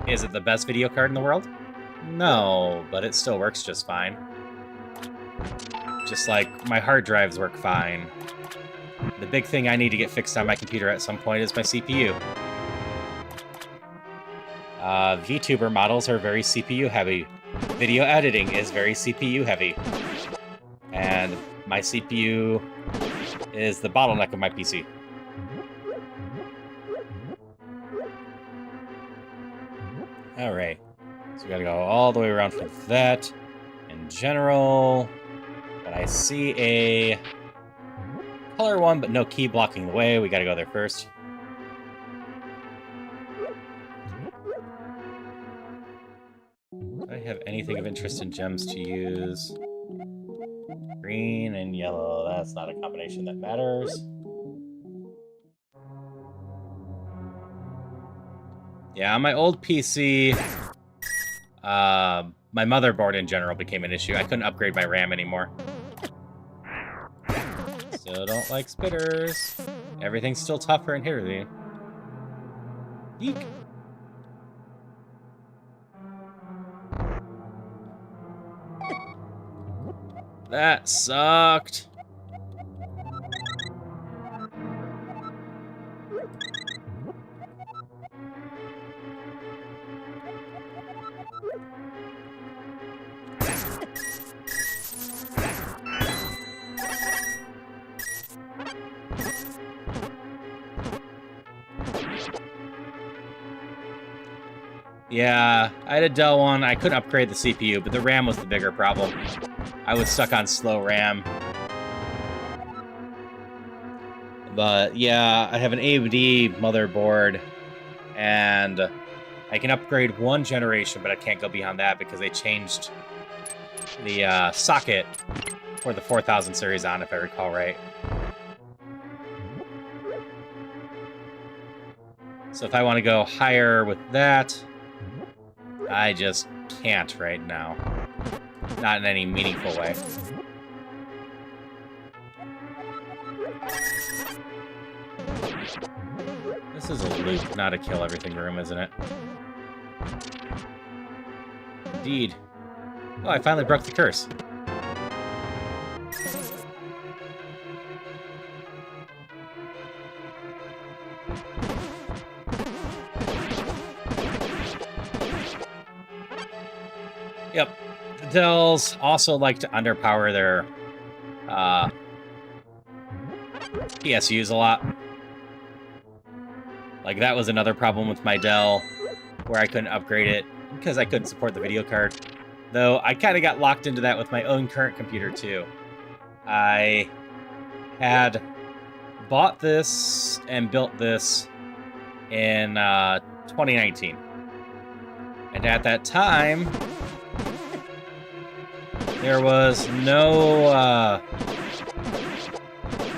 Is it the best video card in the world? No, but it still works just fine. Just like my hard drives work fine. The big thing I need to get fixed on my computer at some point is my CPU. VTuber models are very CPU heavy. Video editing is very CPU heavy. And my CPU is the bottleneck of my PC. Alright. So we gotta go all the way around for that. In general, when I see a color one, but no key blocking the way, we gotta go there first. Do I have anything of interest in gems to use? Green and yellow, that's not a combination that matters. Yeah, on my old PC, my motherboard in general became an issue. I couldn't upgrade my RAM anymore. Still don't like spitters. Everything's still tougher in here. Eek. That sucked. Yeah, I had a Dell one. I couldn't upgrade the CPU, but the RAM was the bigger problem. I was stuck on slow RAM. But yeah, I have an AMD motherboard, and I can upgrade one generation, but I can't go beyond that because they changed the socket for the 4000 series on, if I recall right. So if I want to go higher with that, I just can't right now. Not in any meaningful way. This is a loop, not a kill everything room, isn't it? Indeed. Oh, I finally broke the curse. Yep. The Dells also like to underpower their PSUs a lot. Like, that was another problem with my Dell, where I couldn't upgrade it because I couldn't support the video card. Though, I kind of got locked into that with my own current computer, too. I had bought this and built this in 2019. And at that time, there was no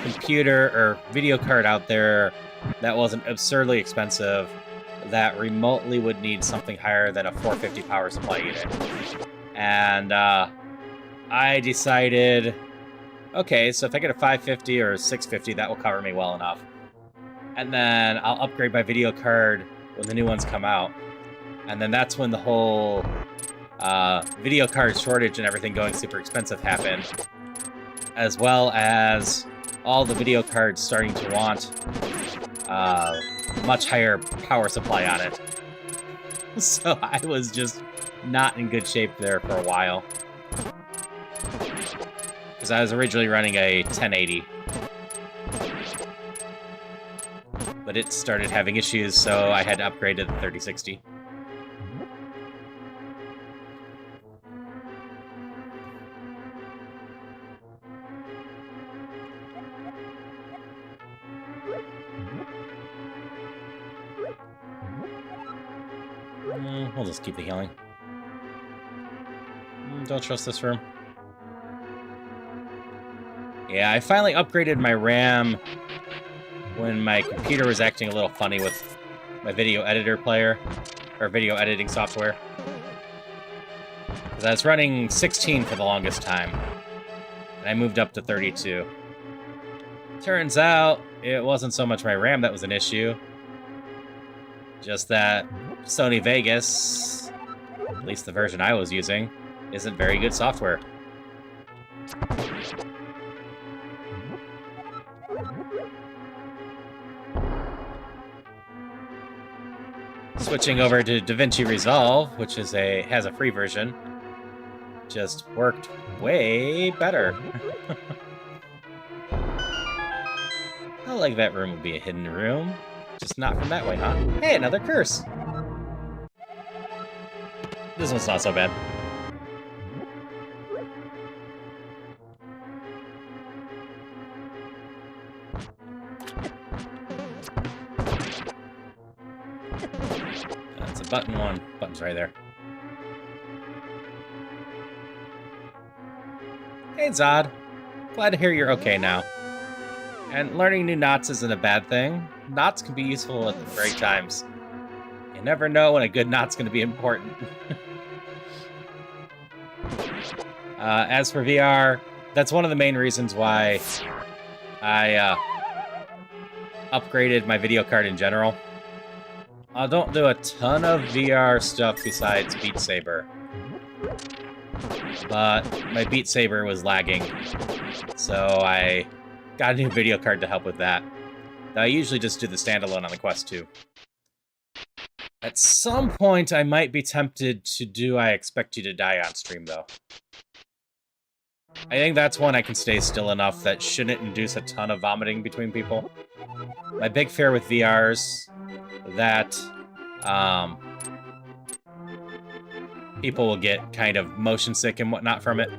computer or video card out there that wasn't absurdly expensive that remotely would need something higher than a 450 power supply unit. And I decided, okay, so if I get a 550 or a 650, that will cover me well enough. And then I'll upgrade my video card when the new ones come out. And then that's when the whole video card shortage and everything going super expensive happened, as well as all the video cards starting to want much higher power supply on it. So I was just not in good shape there for a while, because I was originally running a 1080, but it started having issues, so I had to upgrade to the 3060. We'll just keep the healing. Don't trust this room. Yeah, I finally upgraded my RAM when my computer was acting a little funny with my video editor player, or video editing software. Because I was running 16 for the longest time, and I moved up to 32. Turns out, it wasn't so much my RAM that was an issue, just that Sony Vegas, at least the version I was using, isn't very good software. Switching over to DaVinci Resolve, which has a free version, just worked way better. I like that room would be a hidden room. Just not from that way, huh? Hey, another curse! This one's not so bad. That's a button one. Button's right there. Hey, Zod. Glad to hear you're okay now. And learning new knots isn't a bad thing. Knots can be useful at the right times. You never know when a good knot's going to be important. As for VR, that's one of the main reasons why I upgraded my video card in general. I don't do a ton of VR stuff besides Beat Saber. But my Beat Saber was lagging, so I got a new video card to help with that. I usually just do the standalone on the Quest 2. At some point, I might be tempted to do I Expect You to Die on stream, though. I think that's one I can stay still enough that shouldn't induce a ton of vomiting between people. My big fear with VRs that people will get kind of motion sick and whatnot from it.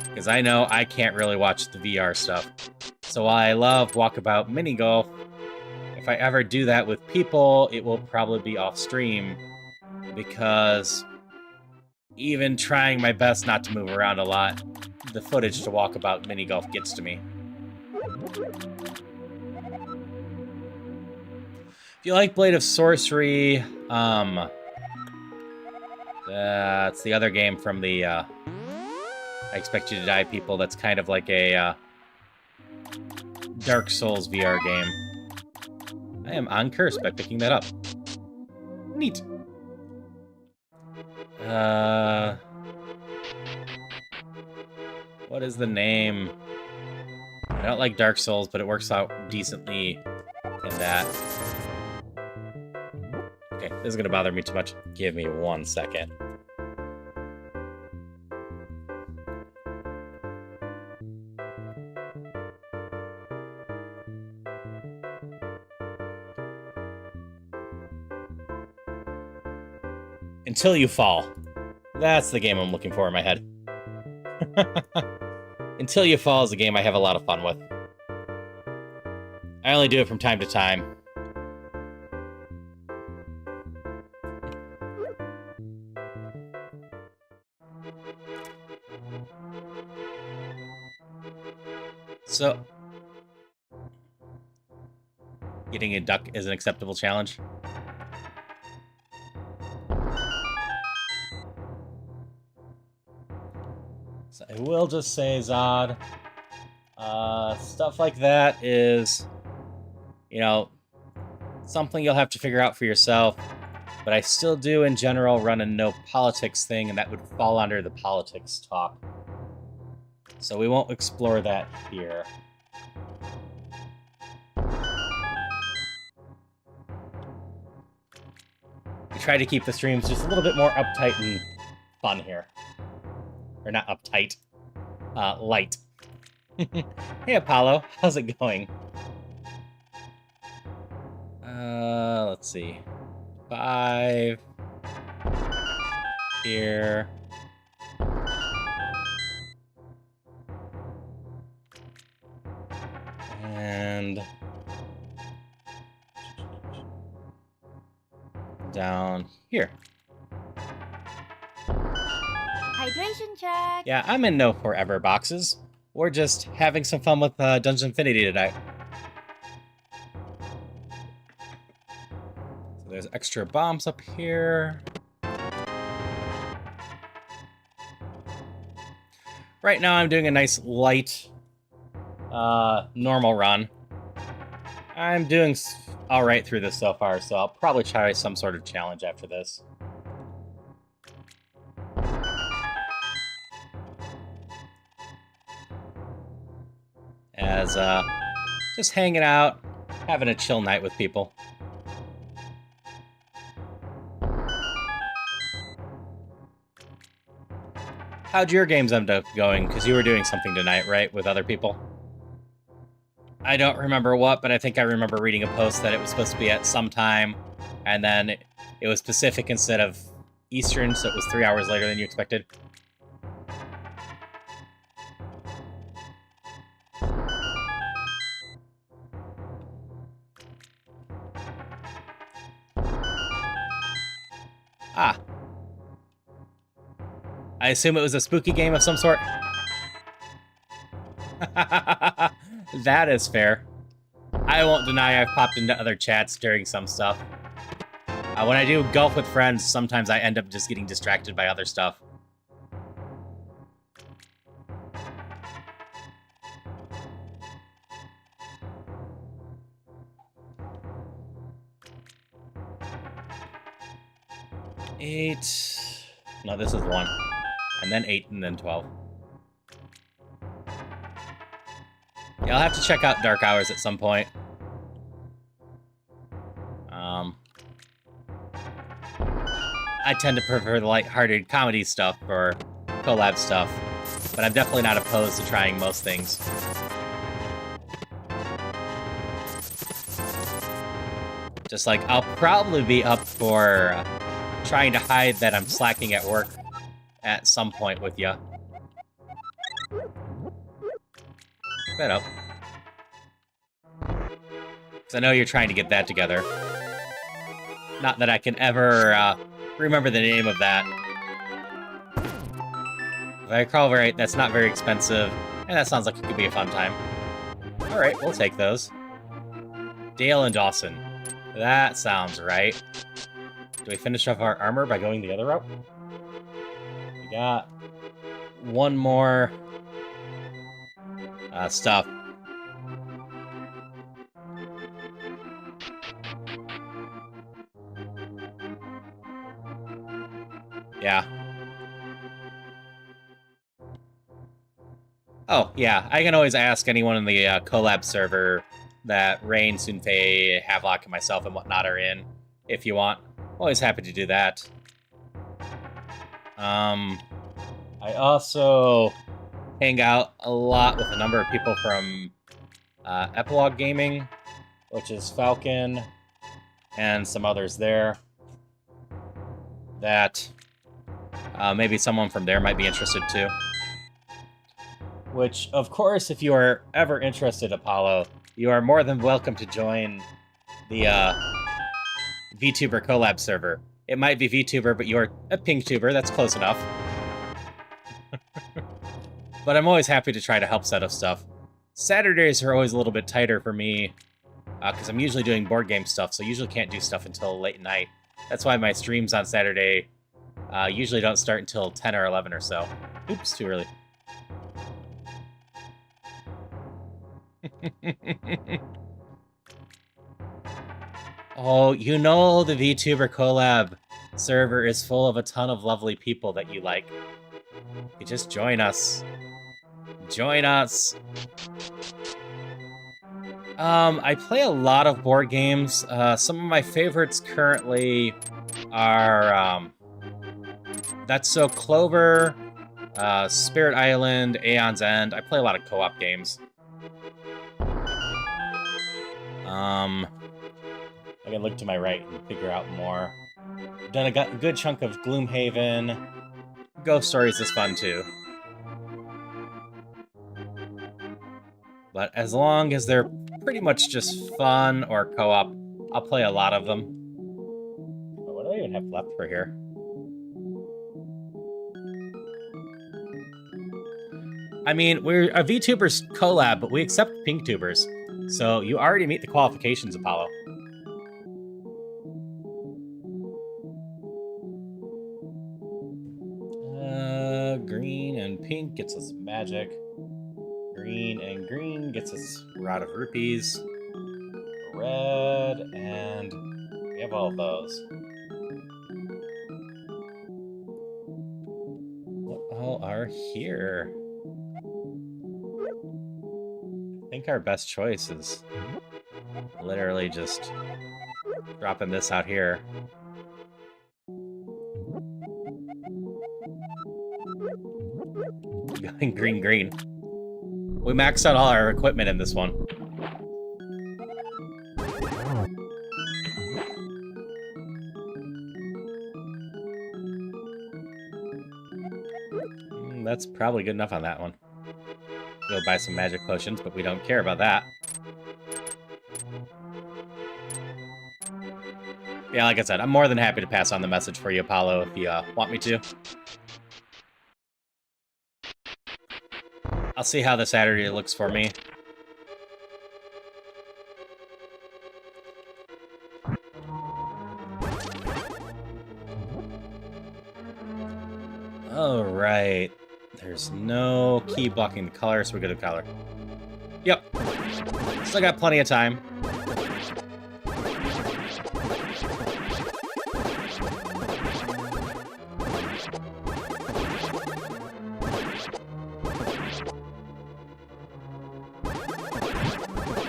Because I know I can't really watch the VR stuff. So while I love Walkabout Mini Golf, if I ever do that with people, it will probably be off stream. Because even trying my best not to move around a lot, the footage to Walkabout Mini Golf gets to me. If you like Blade of Sorcery, that's the other game from the I Expect You to Die people. That's kind of like a Dark Souls VR game. I am on curse by picking that up. Neat. What is the name? I don't like Dark Souls, but it works out decently in that. Okay, this is gonna bother me too much. Give me 1 second. Until You Fall. That's the game I'm looking for in my head. Until You Fall is a game I have a lot of fun with. I only do it from time to time. So, getting a duck is an acceptable challenge. So I will just say, Zod, stuff like that is, you know, something you'll have to figure out for yourself. But I still do, in general, run a no politics thing, and that would fall under the politics talk. So we won't explore that here. We try to keep the streams just a little bit more uptight and fun here. Or not uptight. Light. Hey, Apollo. How's it going? Let's see. 5. Here. And down here. Hydration check. Yeah, I'm in no forever boxes. We're just having some fun with Dungeon Infinity tonight. So there's extra bombs up here. Right now I'm doing a nice light normal run. I'm doing alright through this so far, so I'll probably try some sort of challenge after this. As just hanging out, having a chill night with people. How'd your games end up going? Because you were doing something tonight, right, with other people? I don't remember what, but I think I remember reading a post that it was supposed to be at some time, and then it was Pacific instead of Eastern, so it was 3 hours later than you expected. Ah. I assume it was a spooky game of some sort? That is fair. I won't deny I've popped into other chats during some stuff. When I do golf with friends, sometimes I end up just getting distracted by other stuff. Eight. No, this is 1. And then 8, and then 12. Yeah, I'll have to check out Dark Hours at some point. I tend to prefer the lighthearted comedy stuff or collab stuff, but I'm definitely not opposed to trying most things. Just like, I'll probably be up for trying to hide that I'm slacking at work at some point with ya. That up. Because I know you're trying to get that together. Not that I can ever remember the name of that. If I recall right, that's not very expensive, and that sounds like it could be a fun time. Alright, we'll take those. Dale and Dawson. That sounds right. Do we finish off our armor by going the other route? We got one more stuff. Yeah. Oh, yeah. I can always ask anyone in the collab server that Rain, Sunfei, Havelock, and myself and whatnot are in, if you want. Always happy to do that. I also hang out a lot with a number of people from Epilogue Gaming, which is Falcon, and some others there that maybe someone from there might be interested too. Which, of course, if you are ever interested, Apollo, you are more than welcome to join the VTuber collab server. It might be VTuber, but you're a PinkTuber. That's close enough. But I'm always happy to try to help set up stuff. Saturdays are always a little bit tighter for me, because I'm usually doing board game stuff, so I usually can't do stuff until late at night. That's why my streams on Saturday usually don't start until 10 or 11 or so. Oops, too early. Oh, you know the VTuber collab server is full of a ton of lovely people that you like. You just join us. Join us. I play a lot of board games. Some of my favorites currently are That's So Clover, Spirit Island, Aeon's End. I play a lot of co-op games. I can look to my right and figure out more. I've done a good chunk of Gloomhaven. Ghost Stories is fun too. But as long as they're pretty much just fun or co-op, I'll play a lot of them. What do I even have left for here? I mean, we're a VTubers collab, but we accept PinkTubers. So you already meet the qualifications, Apollo. Green and pink gets us magic. Green and green gets us Rod of Rupees. Red, and we have all of those. What all are here? I think our best choice is Literally just dropping this out here. Going green, green. We maxed out all our equipment in this one. That's probably good enough on that one. Go buy some magic potions, but we don't care about that. Yeah, like I said, I'm more than happy to pass on the message for you, Apollo, if you want me to. I'll see how the Saturday looks for me. Alright. There's no key blocking the color, so we go to color. Yep. Still got plenty of time.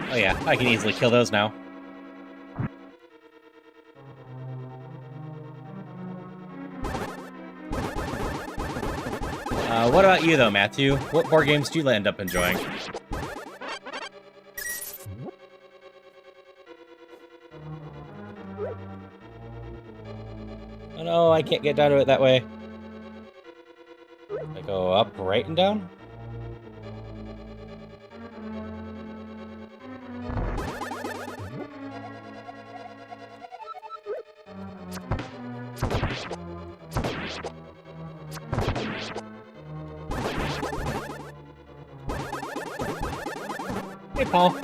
Oh yeah, I can easily kill those now. What about you, though, Matthew? What board games do you end up enjoying? Oh no, I can't get down to it that way. I go up, right, and down? Hey, Paul.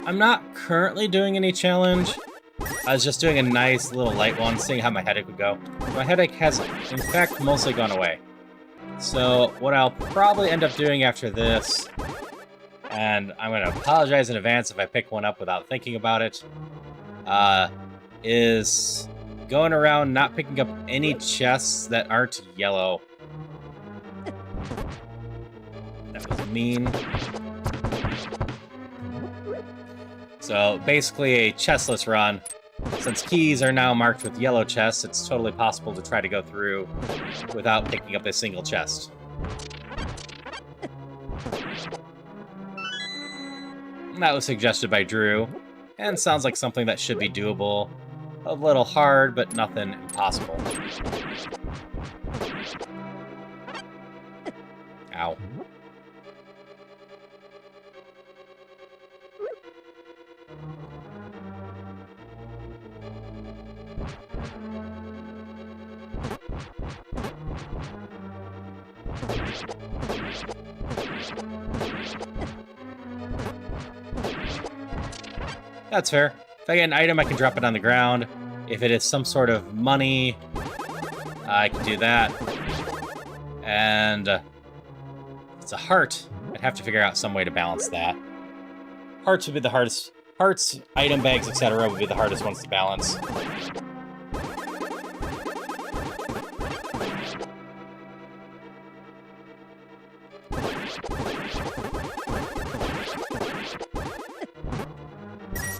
I'm not currently doing any challenge. I was just doing a nice little light one, seeing how my headache would go. My headache has, in fact, mostly gone away. So what I'll probably end up doing after this, and I'm going to apologize in advance if I pick one up without thinking about it, is going around not picking up any chests that aren't yellow. That was mean. So basically a chestless run. Since keys are now marked with yellow chests, it's totally possible to try to go through without picking up a single chest. And that was suggested by Drew, and sounds like something that should be doable. A little hard, but nothing impossible. Ow. That's fair. If I get an item, I can drop it on the ground. If it is some sort of money, I can do that. And it's a heart. I'd have to figure out some way to balance that. Hearts would be the hardest. Hearts, item bags, etc. would be the hardest ones to balance.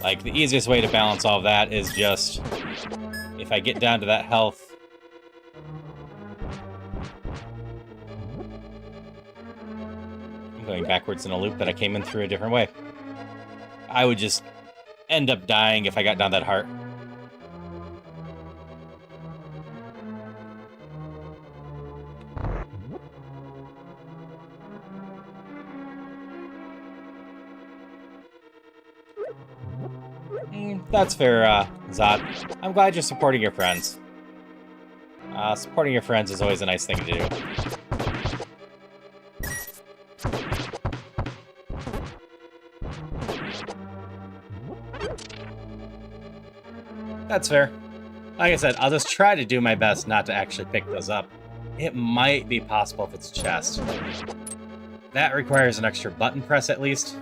Like, the easiest way to balance all of that is just, if I get down to that health, I'm going backwards in a loop that I came in through a different way. I would just end up dying if I got down that heart. That's fair, Zod. I'm glad you're supporting your friends. Supporting your friends is always a nice thing to do. That's fair. Like I said, I'll just try to do my best not to actually pick those up. It might be possible if it's a chest. That requires an extra button press at least.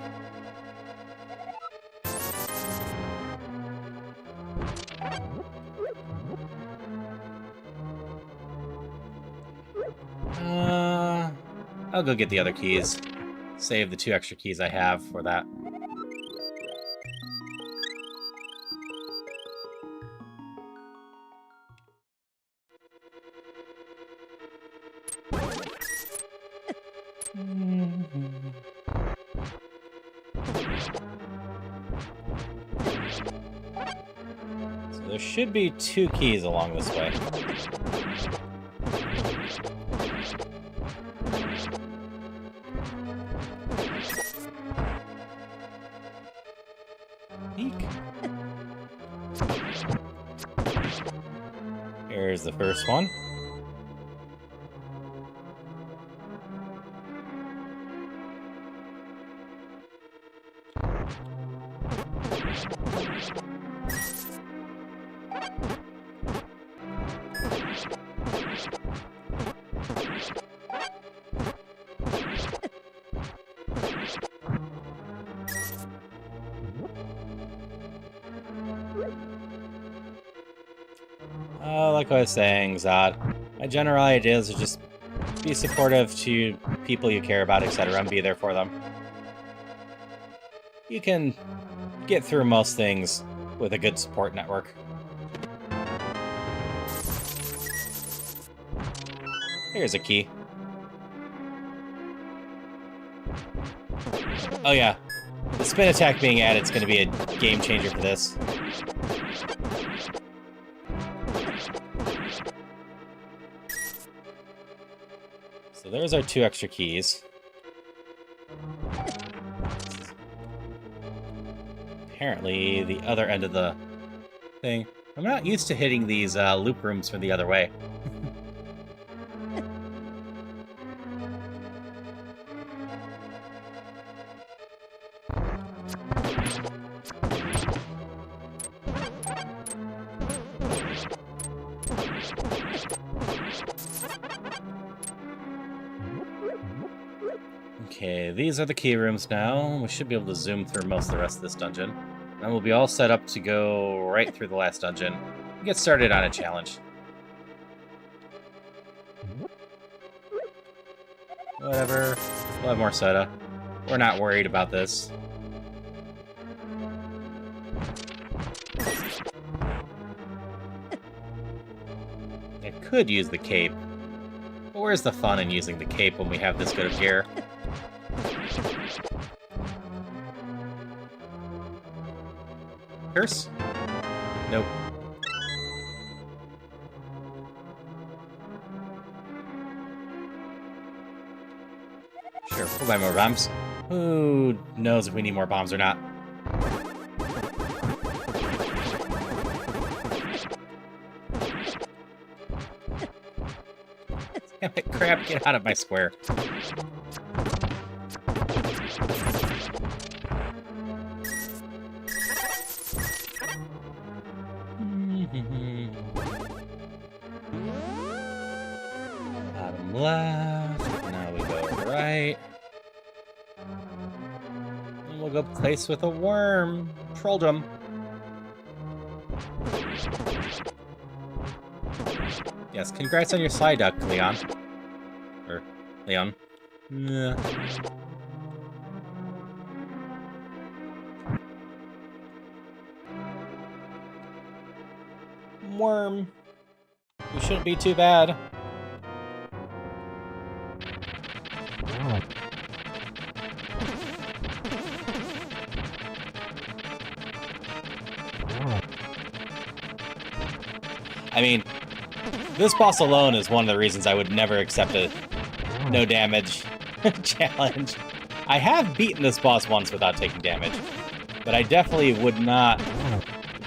I'll go get the other keys. Save the 2 extra keys I have for that. There should be 2 keys along this way. Eek. Here's the first one. Like I was saying, Zod, my general idea is to just be supportive to people you care about, etc., and be there for them. You can get through most things with a good support network. Here's a key. Oh yeah, the spin attack being added is going to be a game changer for this. So there's our 2 extra keys. Apparently the other end of the thing. I'm not used to hitting these loop rooms from the other way. Okay, these are the key rooms now. We should be able to zoom through most of the rest of this dungeon. And we'll be all set up to go right through the last dungeon and get started on a challenge. Whatever. We'll have more soda. We're not worried about this. I could use the cape. But where's the fun in using the cape when we have this good of gear? Curse? Nope. Sure, we'll buy more bombs. Who knows if we need more bombs or not? Damn it, crap, get out of my square. Bottom left. Now we go right. And we'll go place with a worm. Trolldom. Yes, congrats on your slide duck, Leon. Or Leon. Yeah. Worm. You shouldn't be too bad. I mean, this boss alone is one of the reasons I would never accept a no damage challenge. I have beaten this boss once without taking damage, but I definitely would not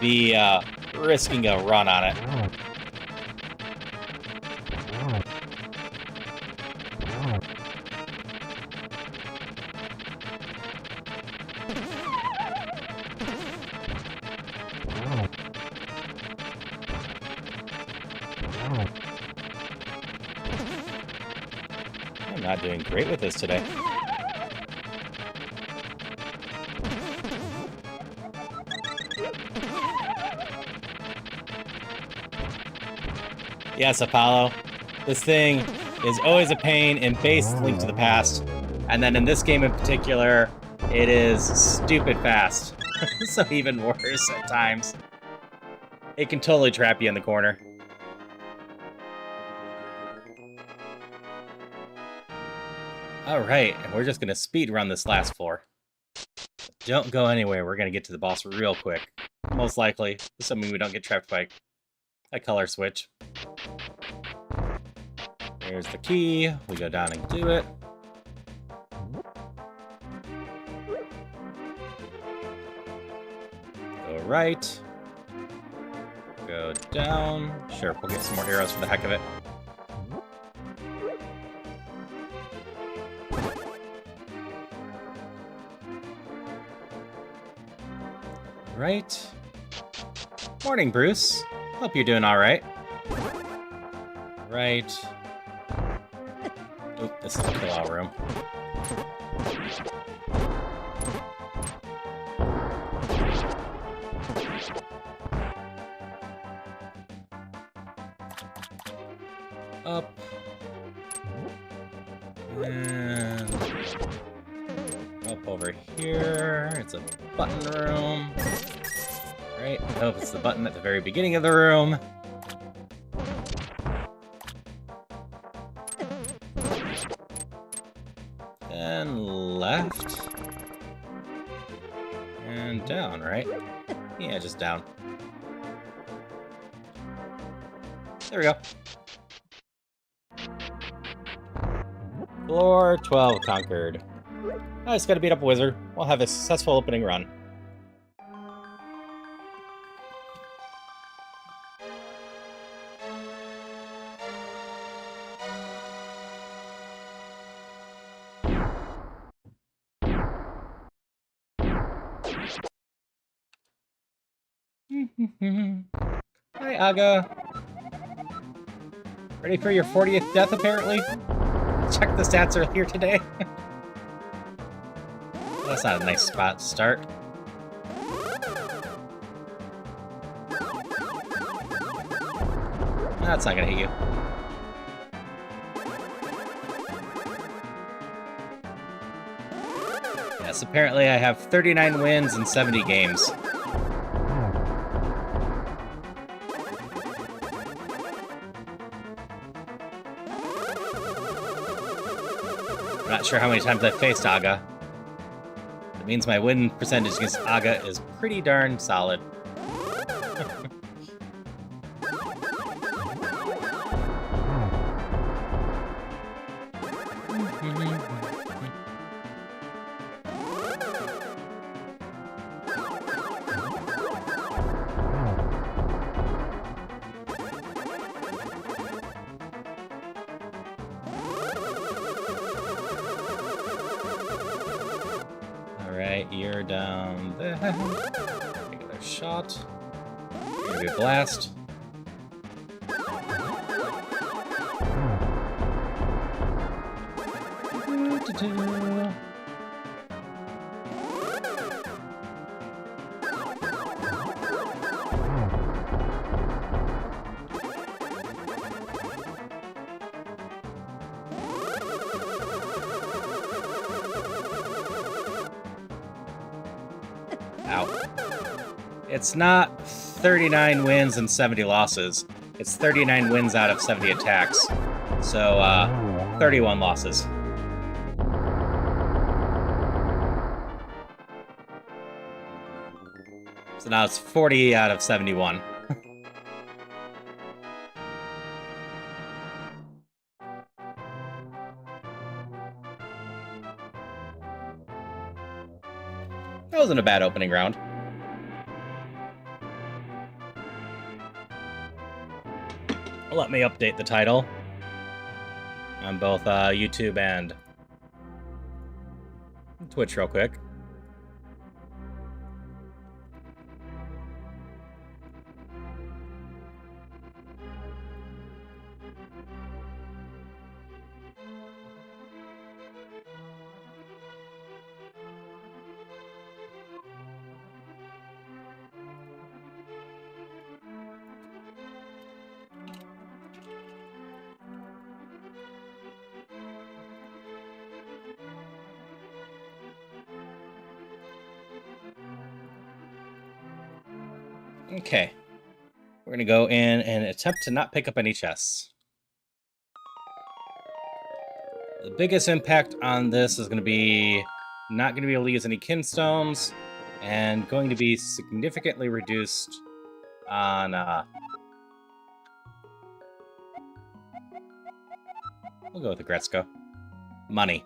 be risking a run on it. I'm not doing great with this today. Yes, Apollo. This thing is always a pain in base Link to the Past. And then in this game in particular, it is stupid fast. So even worse at times. It can totally trap you in the corner. Alright, and we're just going to speed run this last floor. Don't go anywhere, we're going to get to the boss real quick. Most likely, assuming we don't get trapped by a color switch. There's the key. We go down and do it. Go right. Go down. Sure, we'll get some more arrows for the heck of it. Right. Morning, Bruce. Hope you're doing all right. Right. Oop, this is the kill-out room. Up. And up over here. It's a button room. Right. Oh, it's the button at the very beginning of the room. Then left. And down, right? Yeah, just down. There we go. Floor 12 conquered. I just gotta beat up a wizard. We'll have a successful opening run. Hi, Aga. Ready for your 40th death, apparently? Check the stats earlier today. That's not a nice spot to start. That's not gonna hit you. Yes, apparently I have 39 wins in 70 games. I'm not sure how many times I've faced Aga. That means my win percentage against Aga is pretty darn solid. Alright, you're down there. Take another shot. Maybe a blast. Ow. It's not 39 wins and 70 losses. It's 39 wins out of 70 attacks. So, 31 losses. So now it's 40 out of 71. That wasn't a bad opening round. Let me update the title on both YouTube and Twitch real quick. Okay. We're gonna go in and attempt to not pick up any chests. The biggest impact on this is gonna be not gonna be able to use any kinstones and going to be significantly reduced on, we'll go with the Gretzko. Money.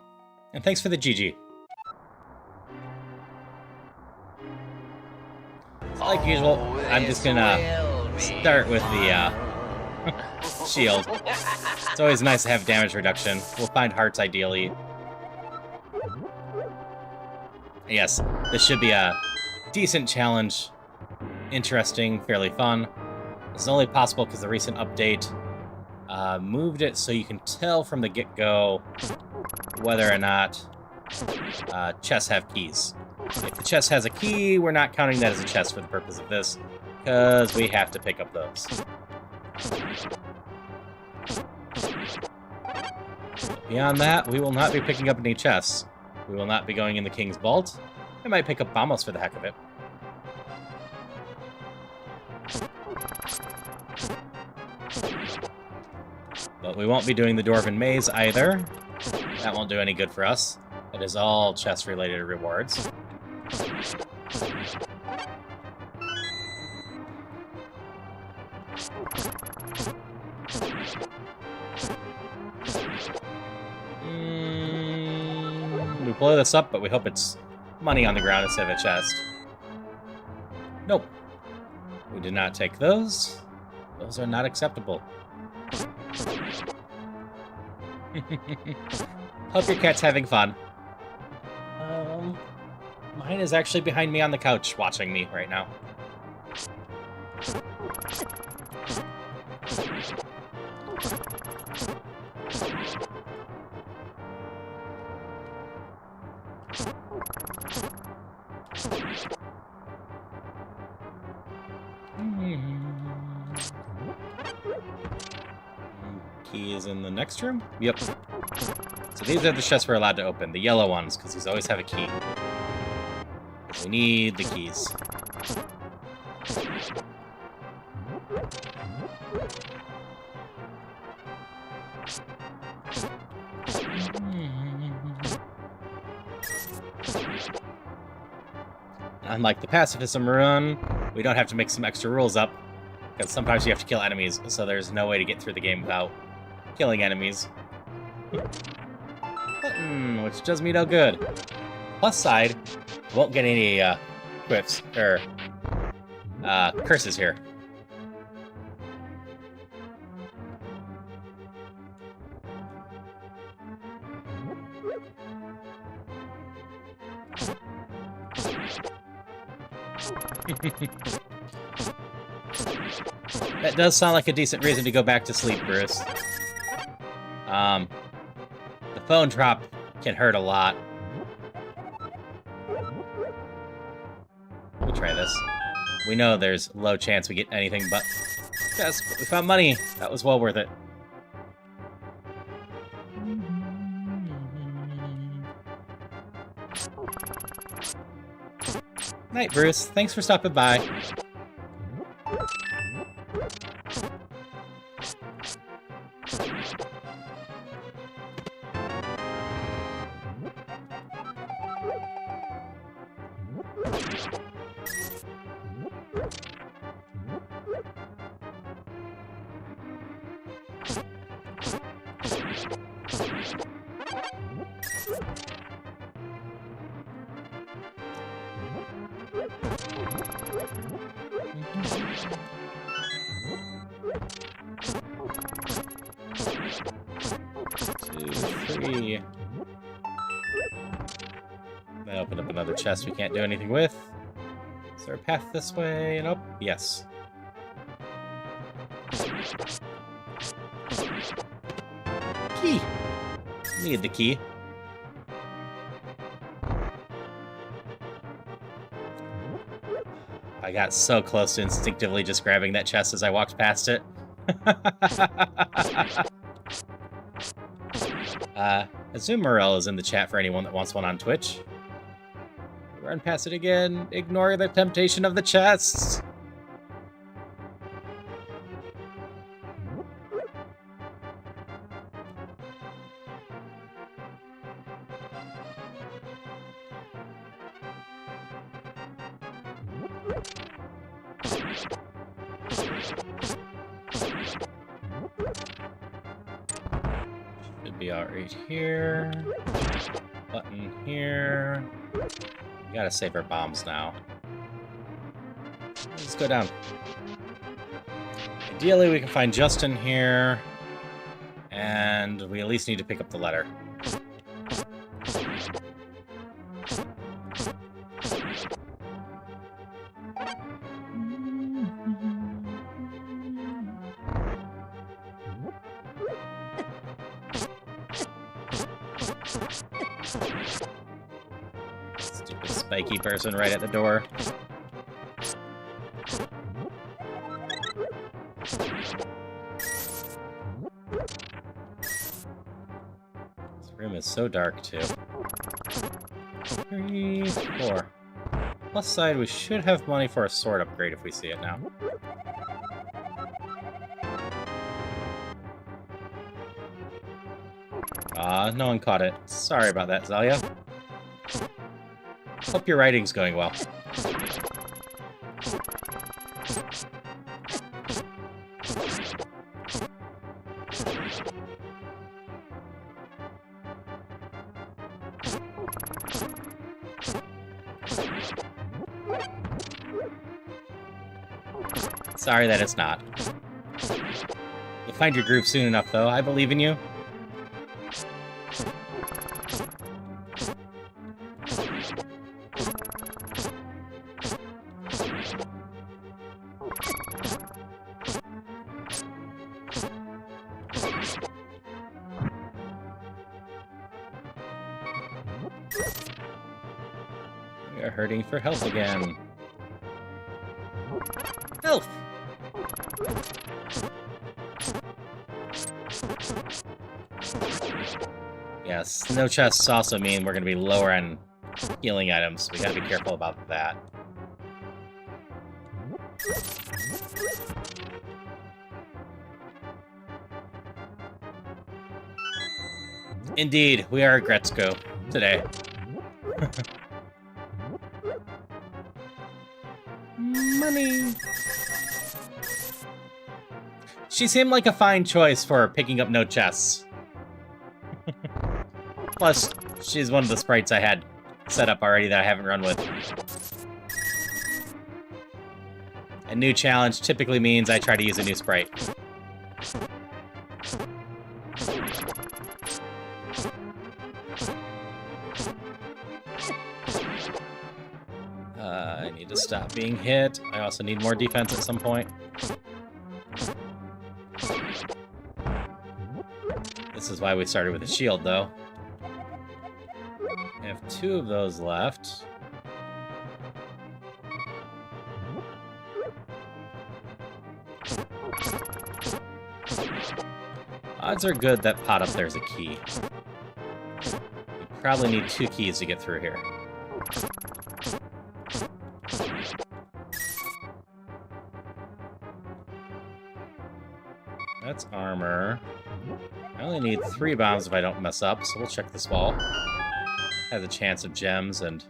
And thanks for the GG. Like usual, I'm just gonna start with the shield. It's always nice to have damage reduction. We'll find hearts ideally. Yes, this should be a decent challenge. Interesting, fairly fun. This is only possible because the recent update moved it so you can tell from the get-go whether or not chests have keys. If the chest has a key, we're not counting that as a chest for the purpose of this, because we have to pick up those. Beyond that, we will not be picking up any chests. We will not be going in the King's Vault. I might pick up Bombos for the heck of it. But we won't be doing the Dwarven Maze either. That won't do any good for us. It is all chest-related rewards. We blow this up, but we hope it's money on the ground instead of a chest. Nope. We did not take those. Those are not acceptable. Hope your cat's having fun. Mine is actually behind me on the couch watching me right now. Key is in the next room? Yep. So these are the chests we're allowed to open, the yellow ones, because these always have a key. We need the keys. Unlike the pacifism run, we don't have to make some extra rules up, because sometimes you have to kill enemies, so there's no way to get through the game without killing enemies. Button, which does me no good. Plus side, won't get any quips or curses here. That does sound like a decent reason to go back to sleep, Bruce. The phone drop can hurt a lot. We'll try this. We know there's low chance we get anything but... Yes, but we found money. That was well worth it. Night, Bruce. Thanks for stopping by. That opened up another chest we can't do anything with. Is there a path this way? Nope. Yes. Key! Need the key. I got so close to instinctively just grabbing that chest as I walked past it. Azumarill is in the chat for anyone that wants one on Twitch. Run past it again. Ignore the temptation of the chests. Should be out right here. Button here. We gotta save our bombs now. Let's go down. Ideally, we can find Justin here. And we at least need to pick up the letter. Stupid spiky person right at the door. This room is so dark, too. 3, 4. Plus side, we should have money for a sword upgrade if we see it now. No one caught it. Sorry about that, Zalia. Hope your writing's going well. Sorry that it's not. You'll find your groove soon enough, though. I believe in you. We are hurting for health again. Health! Yes, no chests also mean we're going to be lower on healing items. We got to be careful about that. Indeed, we are Gretzko today. Money! She seemed like a fine choice for picking up no chests. Plus, she's one of the sprites I had set up already that I haven't run with. A new challenge typically means I try to use a new sprite. I need to stop being hit. I also need more defense at some point. This is why we started with a shield, though. I have 2 of those left. Odds are good that pot up there's a key. We probably need 2 keys to get through here. That's armor. I only need 3 bombs if I don't mess up, so we'll check this wall. Has a chance of gems and...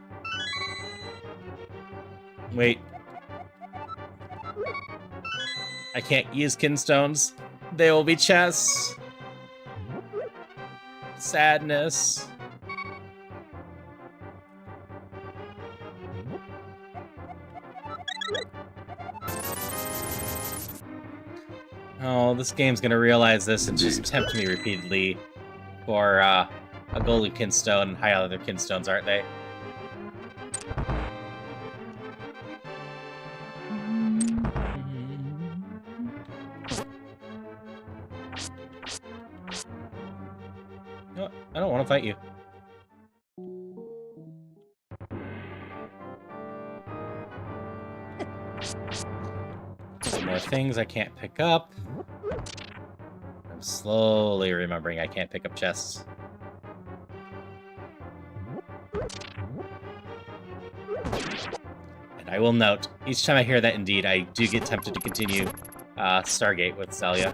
Wait. I can't use kinstones. They will be chests. Sadness. Oh, this game's gonna realize this and just tempt me repeatedly for a golden kinstone and high other kinstones, aren't they? No, I don't want to fight you. Some more things I can't pick up. I'm slowly remembering I can't pick up chests. And I will note, each time I hear that indeed, I do get tempted to continue Stargate with Celia.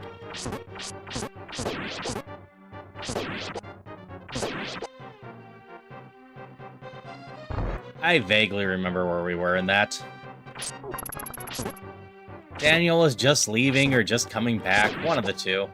I vaguely remember where we were in that. Daniel was just leaving or just coming back. One of the two.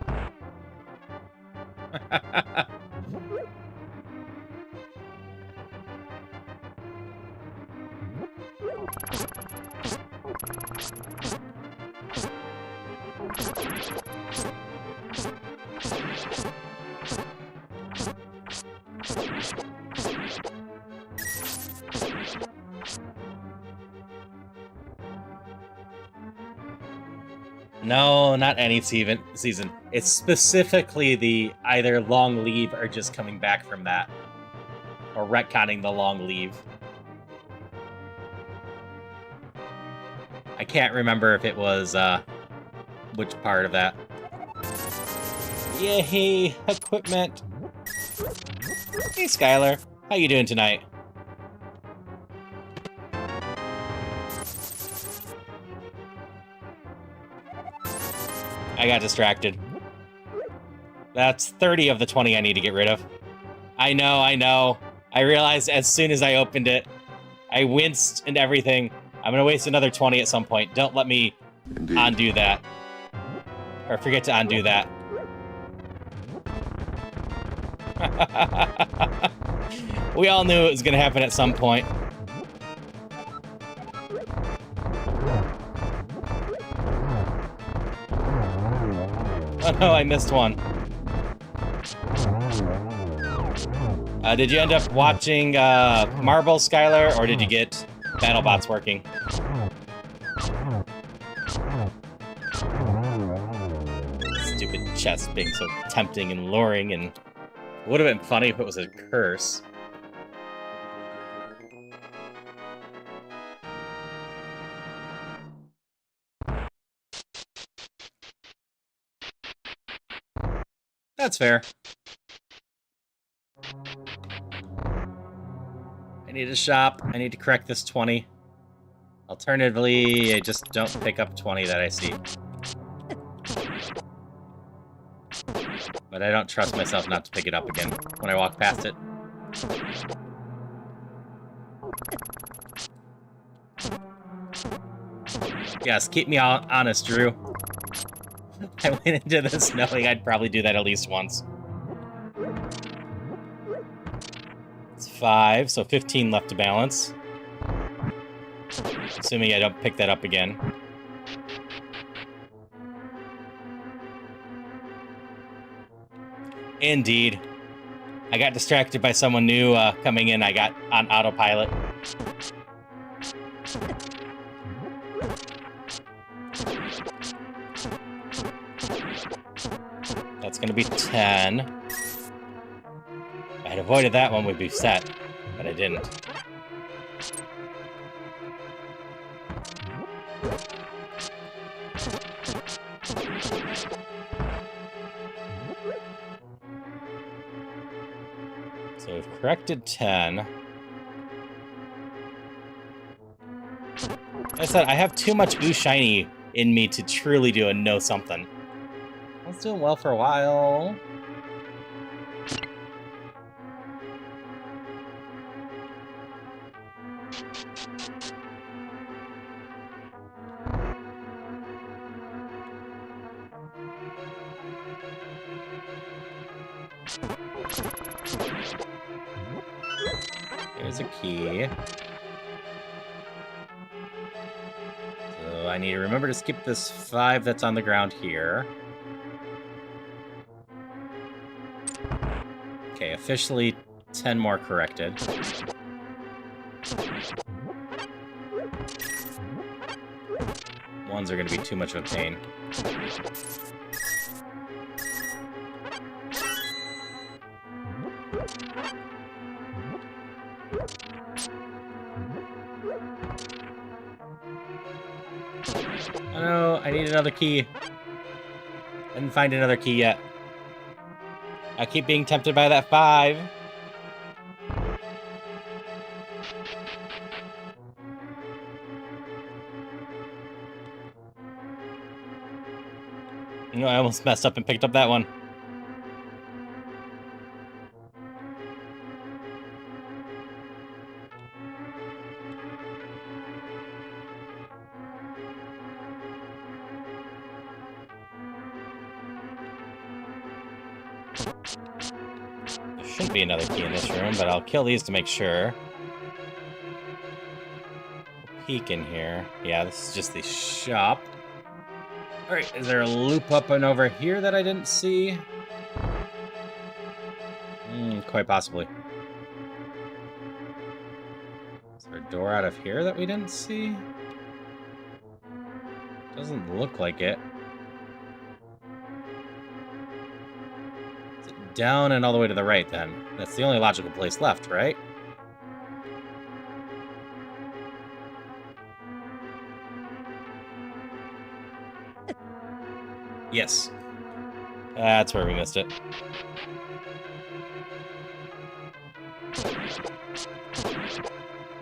No, not any season. It's specifically the either long leave or just coming back from that. Or retconning the long leave. I can't remember if it was, which part of that. Yay! Equipment! Hey, Skylar. How you doing tonight? I got distracted. That's 30 of the 20 I need to get rid of. I know. I realized as soon as I opened it, I winced and everything. I'm gonna waste another 20 at some point. Don't let me undo that. Or forget to undo that. We all knew it was gonna happen at some point. Oh no, I missed one. Did you end up watching Marble, Skylar, or did you get BattleBots working? Stupid chest being so tempting and luring, and it would have been funny if it was a curse. That's fair. I need to shop. I need to correct this 20. Alternatively, I just don't pick up 20 that I see. But I don't trust myself not to pick it up again when I walk past it. Yes, keep me honest, Drew. I went into this knowing I'd probably do that at least once. It's 5, so 15 left to balance. Assuming I don't pick that up again. Indeed. I got distracted by someone new coming in. I got on autopilot. That's going to be 10. If I had avoided that one, we'd be set. But I didn't. So we've corrected 10. Like I said, I have too much Ooh Shiny in me to truly do a know something. I was doing well for a while. There's a key. So I need to remember to skip this 5 that's on the ground here. Okay, officially 10 more corrected. Ones are going to be too much of a pain. Oh no, I need another key. I didn't find another key yet. I keep being tempted by that 5. No, I almost messed up and picked up that one. shouldn't be another key in this room, but I'll kill these to make sure. Peek in here. Yeah, this is just the shop. Alright, is there a loop up and over here that I didn't see? Quite possibly. Is there a door out of here that we didn't see? Doesn't look like it. Is it down and all the way to the right then? That's the only logical place left, right? Yes. That's where we missed it.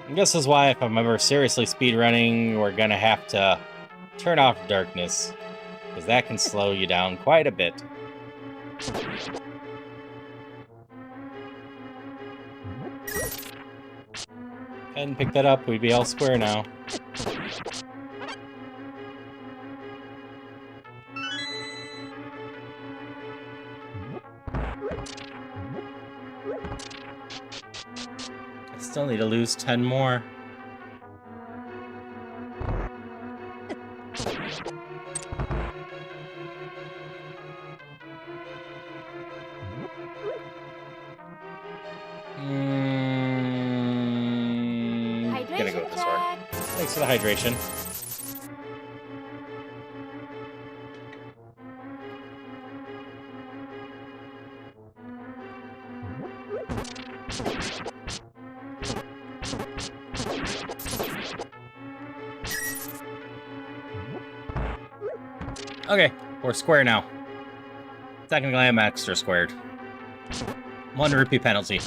And this is why if I'm ever seriously speedrunning, we're gonna have to turn off darkness, because that can slow you down quite a bit. And pick that up, we'd be all square now. I still need to lose 10 more. Gonna go with this one. Thanks for the hydration. Okay, we're square now. Technically, I'm extra squared. 1 rupee penalty.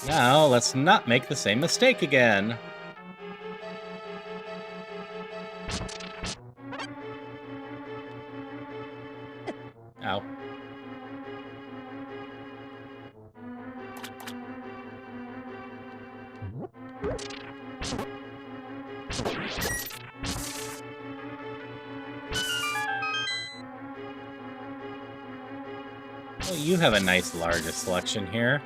Now, let's not make the same mistake again. Ow. Well, you have a nice larger selection here.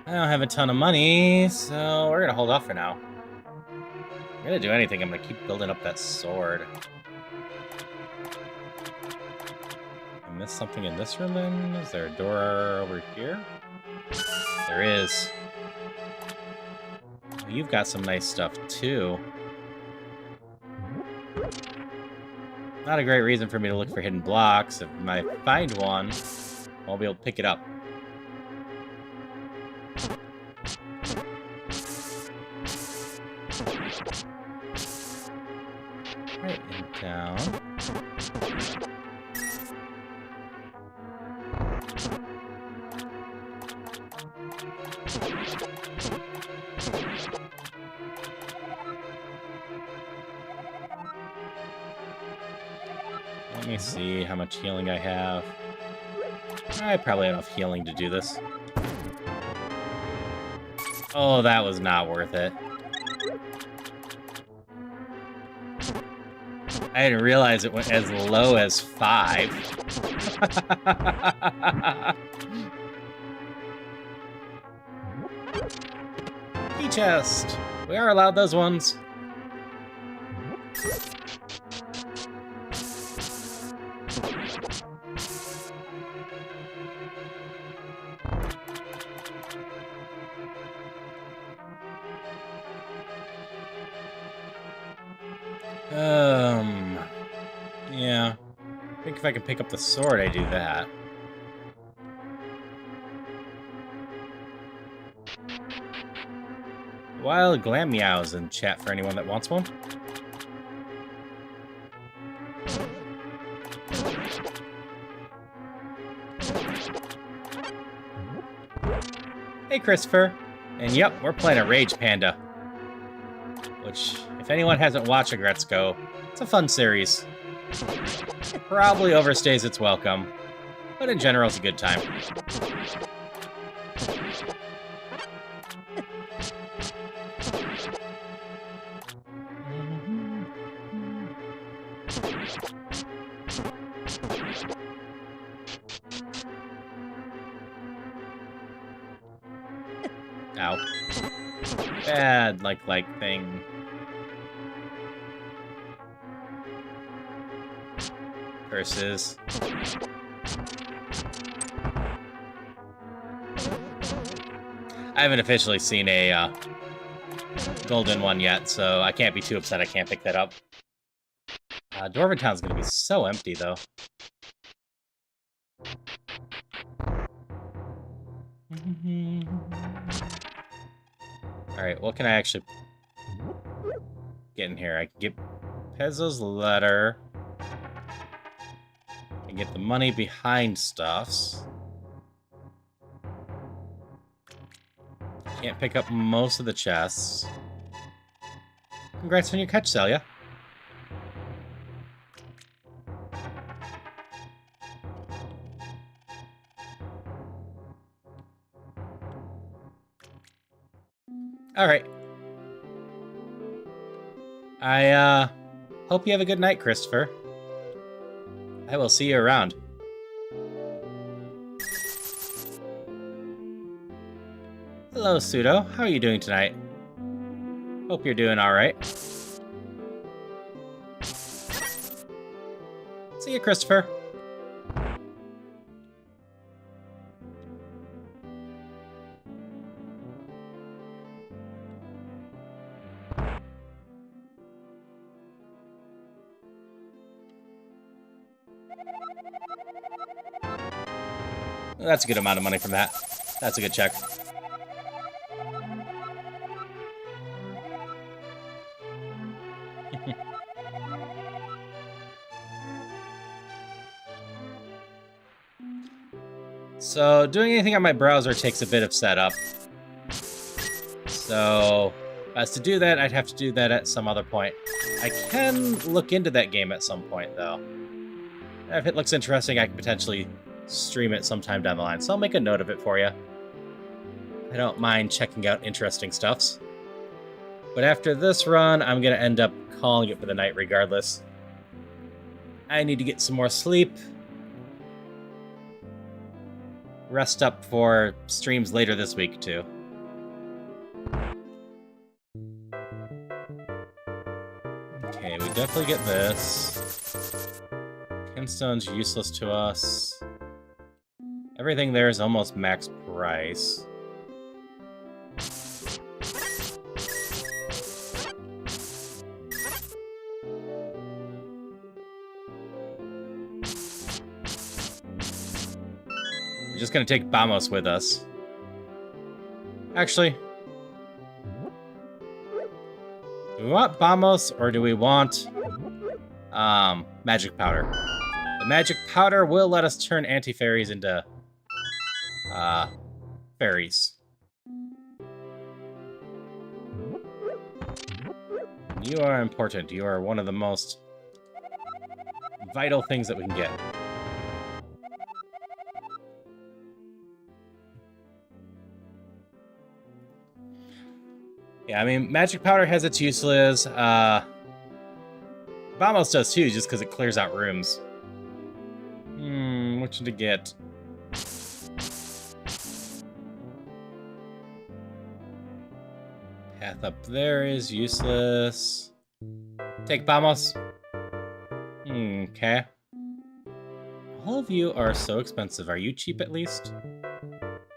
I don't have a ton of money, so we're gonna hold off for now. If I'm gonna do anything, I'm gonna keep building up that sword. I missed something in this room then? Is there a door over here? There is. Oh, you've got some nice stuff too. Not a great reason for me to look for hidden blocks. If I find one, I'll be able to pick it up. Right, and down. Let me see how much healing I have. I probably have enough healing to do this. Oh, that was not worth it. I didn't realize it went as low as 5. Key chest! We are allowed those ones. Yeah. I think if I can pick up the sword, I do that. Wild Glam Meows in chat for anyone that wants one. Hey, Christopher. And yep, we're playing a Rage Panda. Which, if anyone hasn't watched Agretzko, it's a fun series. Probably overstays its welcome, but in general, it's a good time. Ow. Bad, like thing. Curses. I haven't officially seen a golden one yet, so I can't be too upset I can't pick that up. Dwarven Town's gonna be so empty, though. Alright, what can I actually get in here? I can get Pezzo's letter. I can get the money behind stuffs. Can't pick up most of the chests. Congrats on your catch, Celia. Alright. I hope you have a good night, Christopher. I will see you around. Hello, Pseudo. How are you doing tonight? Hope you're doing alright. See you, Christopher. That's a good amount of money from that. That's a good check. So, doing anything on my browser takes a bit of setup. So, as to do that, I'd have to do that at some other point. I can look into that game at some point, though. If it looks interesting, I can potentially stream it sometime down the line, so I'll make a note of it for you. I don't mind checking out interesting stuffs. But after this run, I'm going to end up calling it for the night regardless. I need to get some more sleep. Rest up for streams later this week, too. Okay, we definitely get this. Pinstone's useless to us. Everything there is almost max price. We're just gonna take Bamos with us. Actually, do we want Bamos or do we want magic powder? The magic powder will let us turn anti-fairies into fairies. You are important. You are one of the most vital things that we can get. Yeah, I mean, magic powder has its uses. Vamos does too, just because it clears out rooms. What should I get? Path up there is useless. Take Vamos. Okay. All of you are so expensive. Are you cheap at least?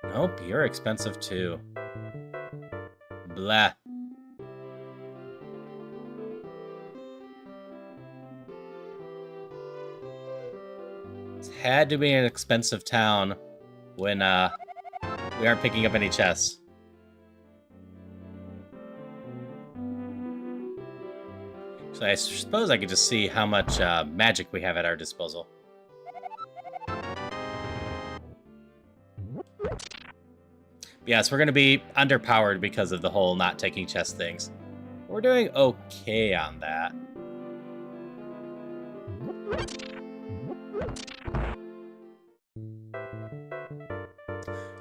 Nope, you're expensive too. Blah. It's had to be an expensive town when we aren't picking up any chests. So I suppose I could just see how much magic we have at our disposal. Yes, we're going to be underpowered because of the whole not taking chest things. We're doing okay on that.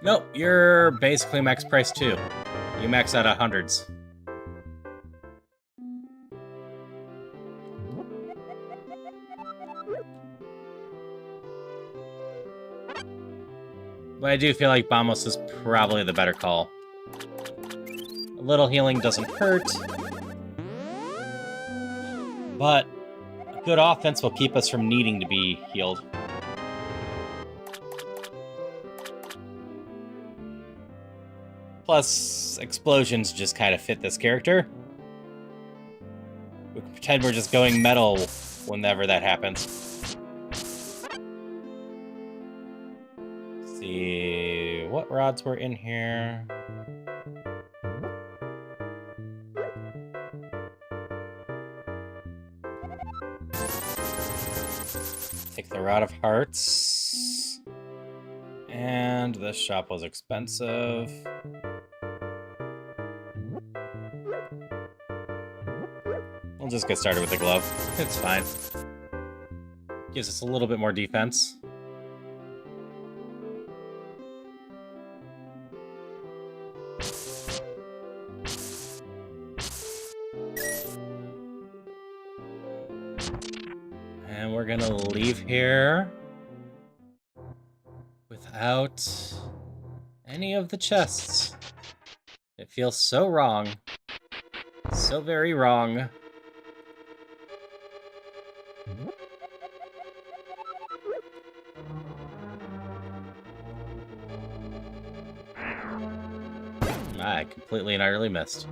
Nope, you're basically max price too. You max out at hundreds. But I do feel like Vamos is probably the better call. little healing doesn't hurt. But a good offense will keep us from needing to be healed. Plus, explosions just kind of fit this character. We can pretend we're just going metal whenever that happens. Let's see what rods were in here. Take the Rod of Hearts. And this shop was expensive. We'll just get started with the glove. It's fine. Gives us a little bit more defense. And we're gonna leave here without any of the chests. It feels so wrong. So very wrong. I completely and utterly missed.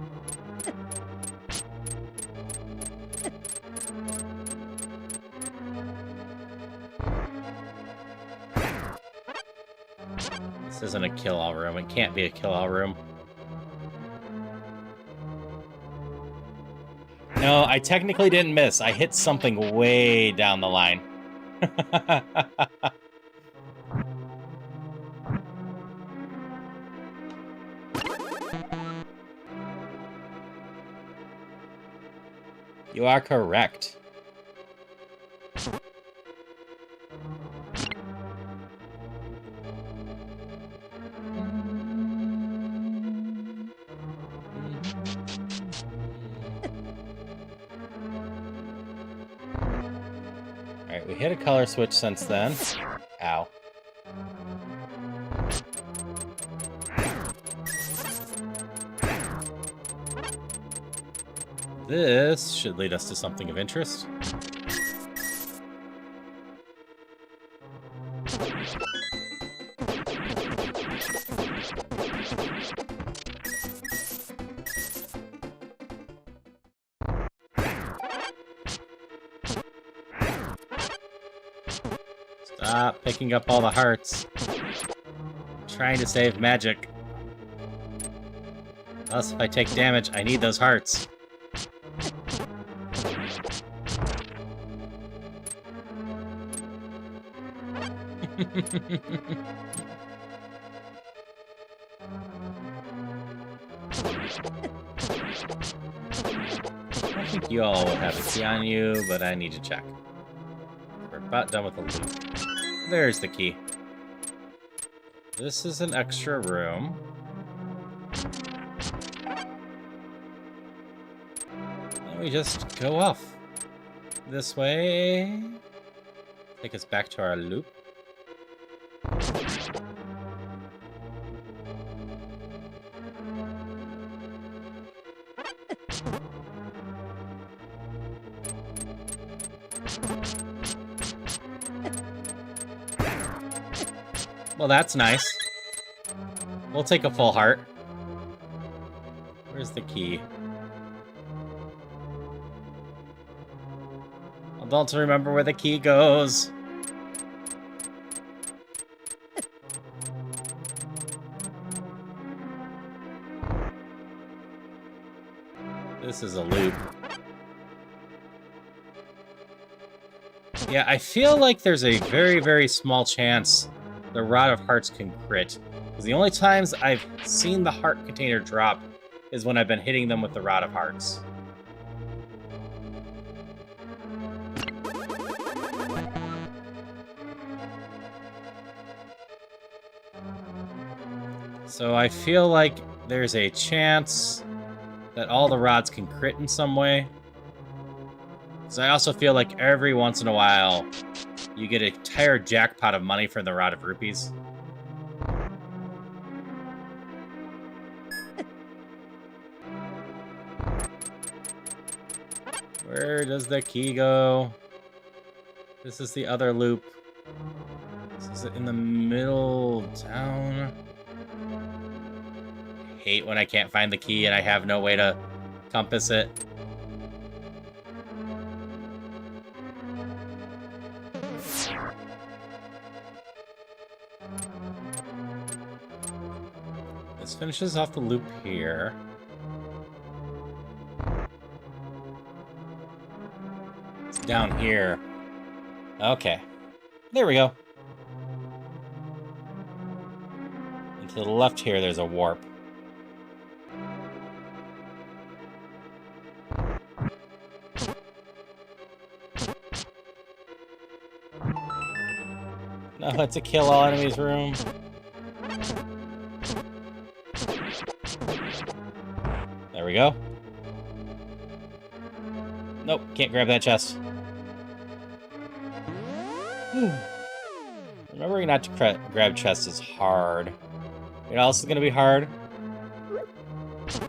This isn't a kill-all room. It can't be a kill-all room. No, I technically didn't miss. I hit something way down the line. You are correct. Alright, we hit a color switch since then. Ow. This should lead us to something of interest. Stop picking up all the hearts. I'm trying to save magic. Thus, if I take damage, I need those hearts. I think you all will have a key on you, but I need to check. We're about done with the loot. There's the key. This is an extra room. And we just go off. This way. Take us back to our loop. Well, that's nice. We'll take a full heart. Where's the key? I don't remember where the key goes. This is a loop. Yeah, I feel like there's a very, very small chance the Rod of Hearts can crit. Because the only times I've seen the heart container drop is when I've been hitting them with the Rod of Hearts. So I feel like there's a chance that all the rods can crit in some way. Because I also feel like every once in a while, you get an entire jackpot of money from the Rod of Rupees. Where does the key go? This is the other loop. This is in the middle down. I hate when I can't find the key and I have no way to compass it. This finishes off the loop here. It's down here. Okay. There we go. And to the left here, there's a warp. No, it's a kill all enemies room. There we go. Nope, can't grab that chest. Remembering not to grab chests is hard. You know what else is going to be hard?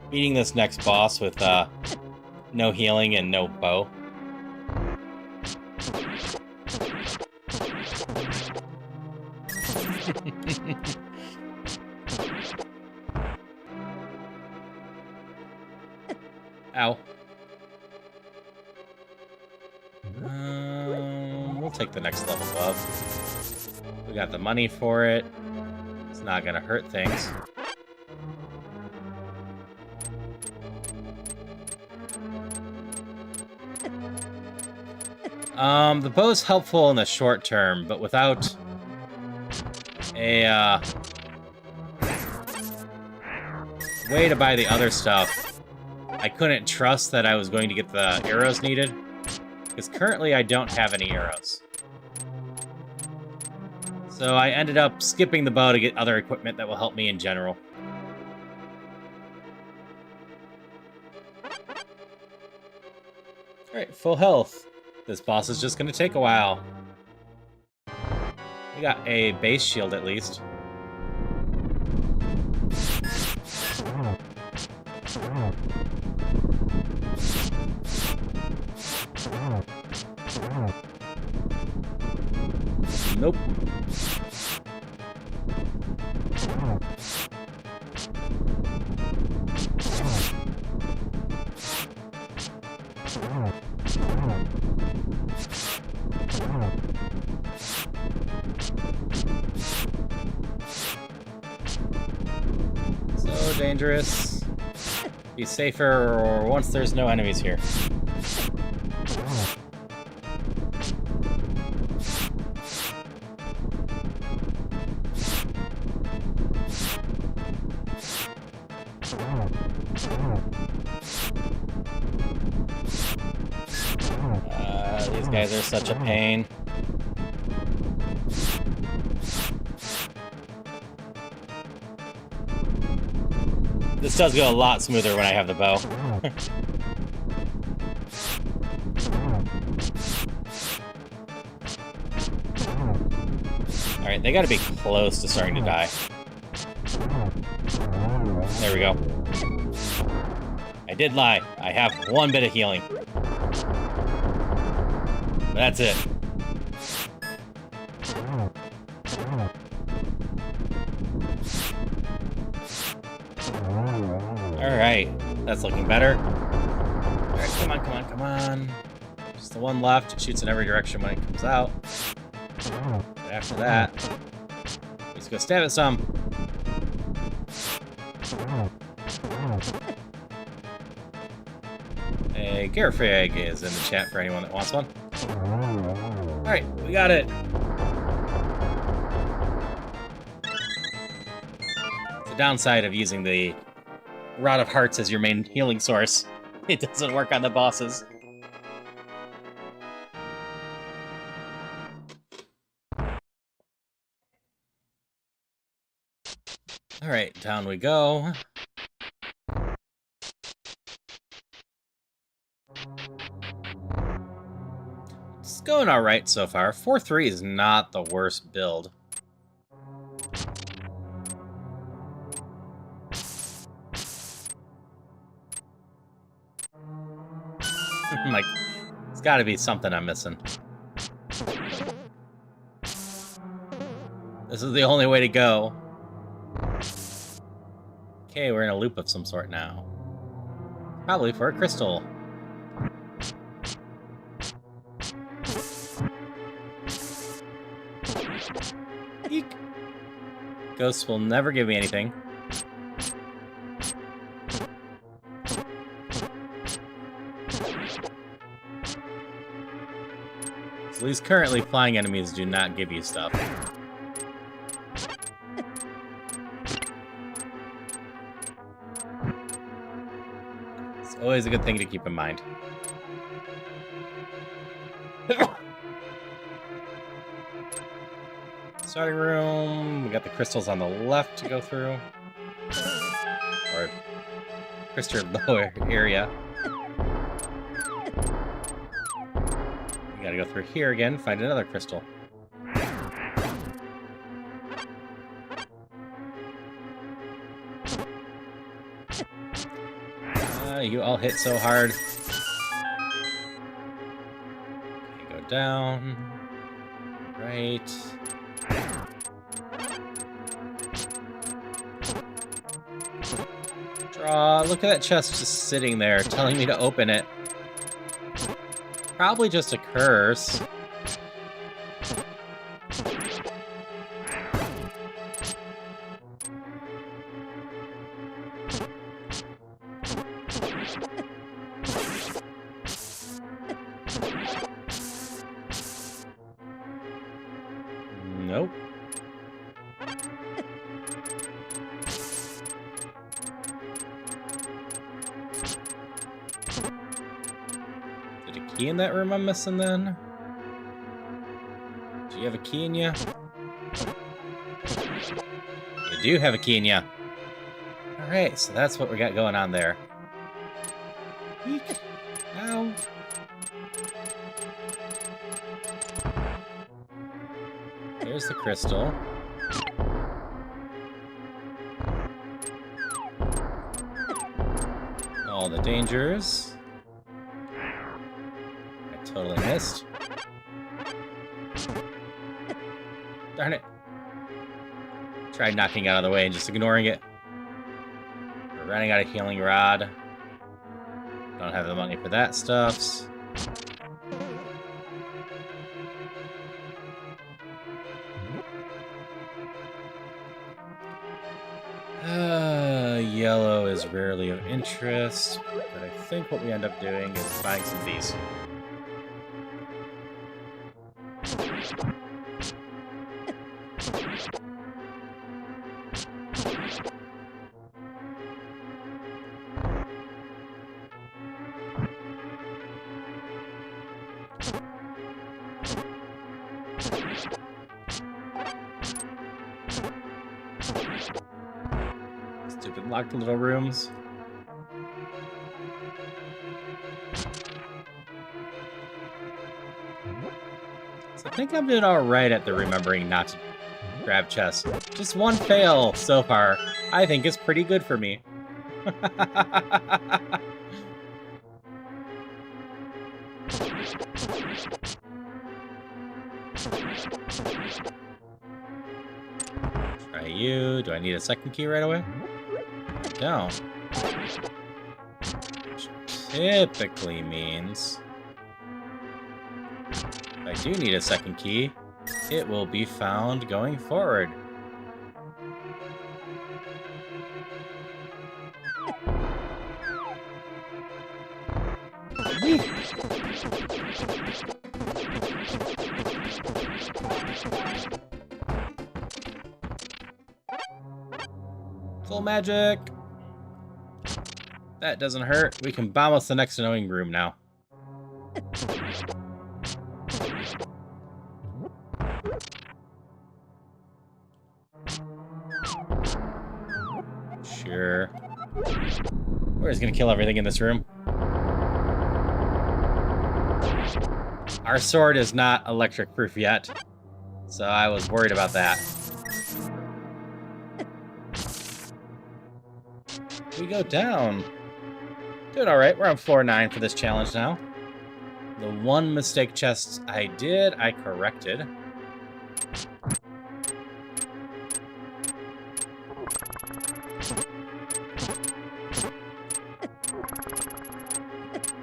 Beating this next boss with no healing and no bow. Ow. We'll take the next level above. We got the money for it. It's not gonna hurt things. The bow's helpful in the short term, but without a way to buy the other stuff, I couldn't trust that I was going to get the arrows needed, because currently I don't have any arrows. So I ended up skipping the bow to get other equipment that will help me in general. Alright, full health. This boss is just going to take a while. We got a base shield at least. Nope. So dangerous. Be safer once there's no enemies here. These guys are such a pain. This does go a lot smoother when I have the bow. Alright, they gotta be close to starting to die. There we go. I did lie. I have one bit of healing. But that's it. Alright, that's looking better. Alright, come on, come on, come on. Just the one left. It shoots in every direction when it comes out. But after that, let's go stab at some. A Garfield egg is in the chat for anyone that wants one. Alright, we got it. The downside of using the Rod of Hearts as your main healing source, it doesn't work on the bosses. Alright, down we go. It's going alright so far. 4-3 is not the worst build. got to be something I'm missing. This is the only way to go. Okay, we're in a loop of some sort now. Probably for a crystal. Eek. Ghosts will never give me anything. So at least currently, flying enemies do not give you stuff. It's always a good thing to keep in mind. Starting room. We got the crystals on the left to go through. Or crystal lower area. We gotta go through here again, find another crystal. You all hit so hard. Okay, go down. Right. Draw. Look at that chest just sitting there, telling me to open it. Probably just a curse. Nope. Is it a key in that room I'm missing then? Do you have a key in you? You do have a key in you. Alright, so that's what we got going on there. Eek. Ow. There's the crystal. All the dangers. I totally missed. Darn it. Tried knocking it out of the way and just ignoring it. We're running out of healing rod. Don't have the money for that stuff. Yellow is rarely of interest, but I think what we end up doing is buying some of these. Stupid locked little rooms. So I think I'm doing alright at the remembering not to grab chests. Just one fail so far, I think is pretty good for me. Try you. Do I need a second key right away? No. Which typically means if I do need a second key, it will be found going forward. Whee! Full magic. That doesn't hurt. We can bomb us the next annoying room now. Sure. We're just gonna kill everything in this room. Our sword is not electric proof yet, so I was worried about that. We go down. Doing alright, we're on floor 9 for this challenge now. The one mistake chest I did, I corrected.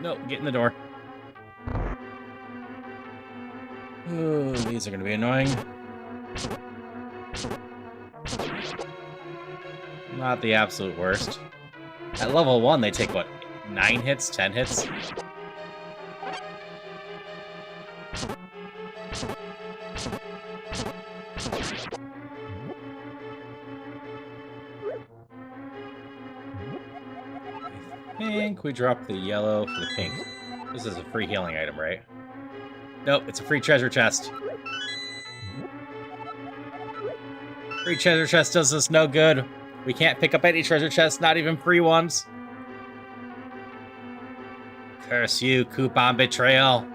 No, get in the door. Ooh, these are going to be annoying. Not the absolute worst. At level 1, they take, what, 9 hits? 10 hits? I think we dropped the yellow for the pink. This is a free healing item, right? Nope, it's a free treasure chest. Free treasure chest does us no good. We can't pick up any treasure chests, not even free ones. Curse you, coupon betrayal.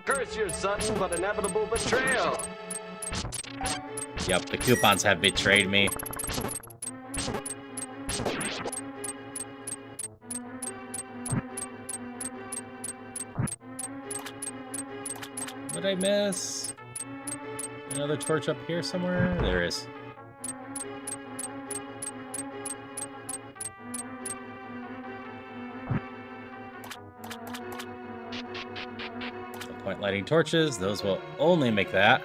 Curse your sudden but inevitable betrayal. Yep, the coupons have betrayed me. What did I miss? Another torch up here somewhere? There is. No point lighting torches. Those will only make that.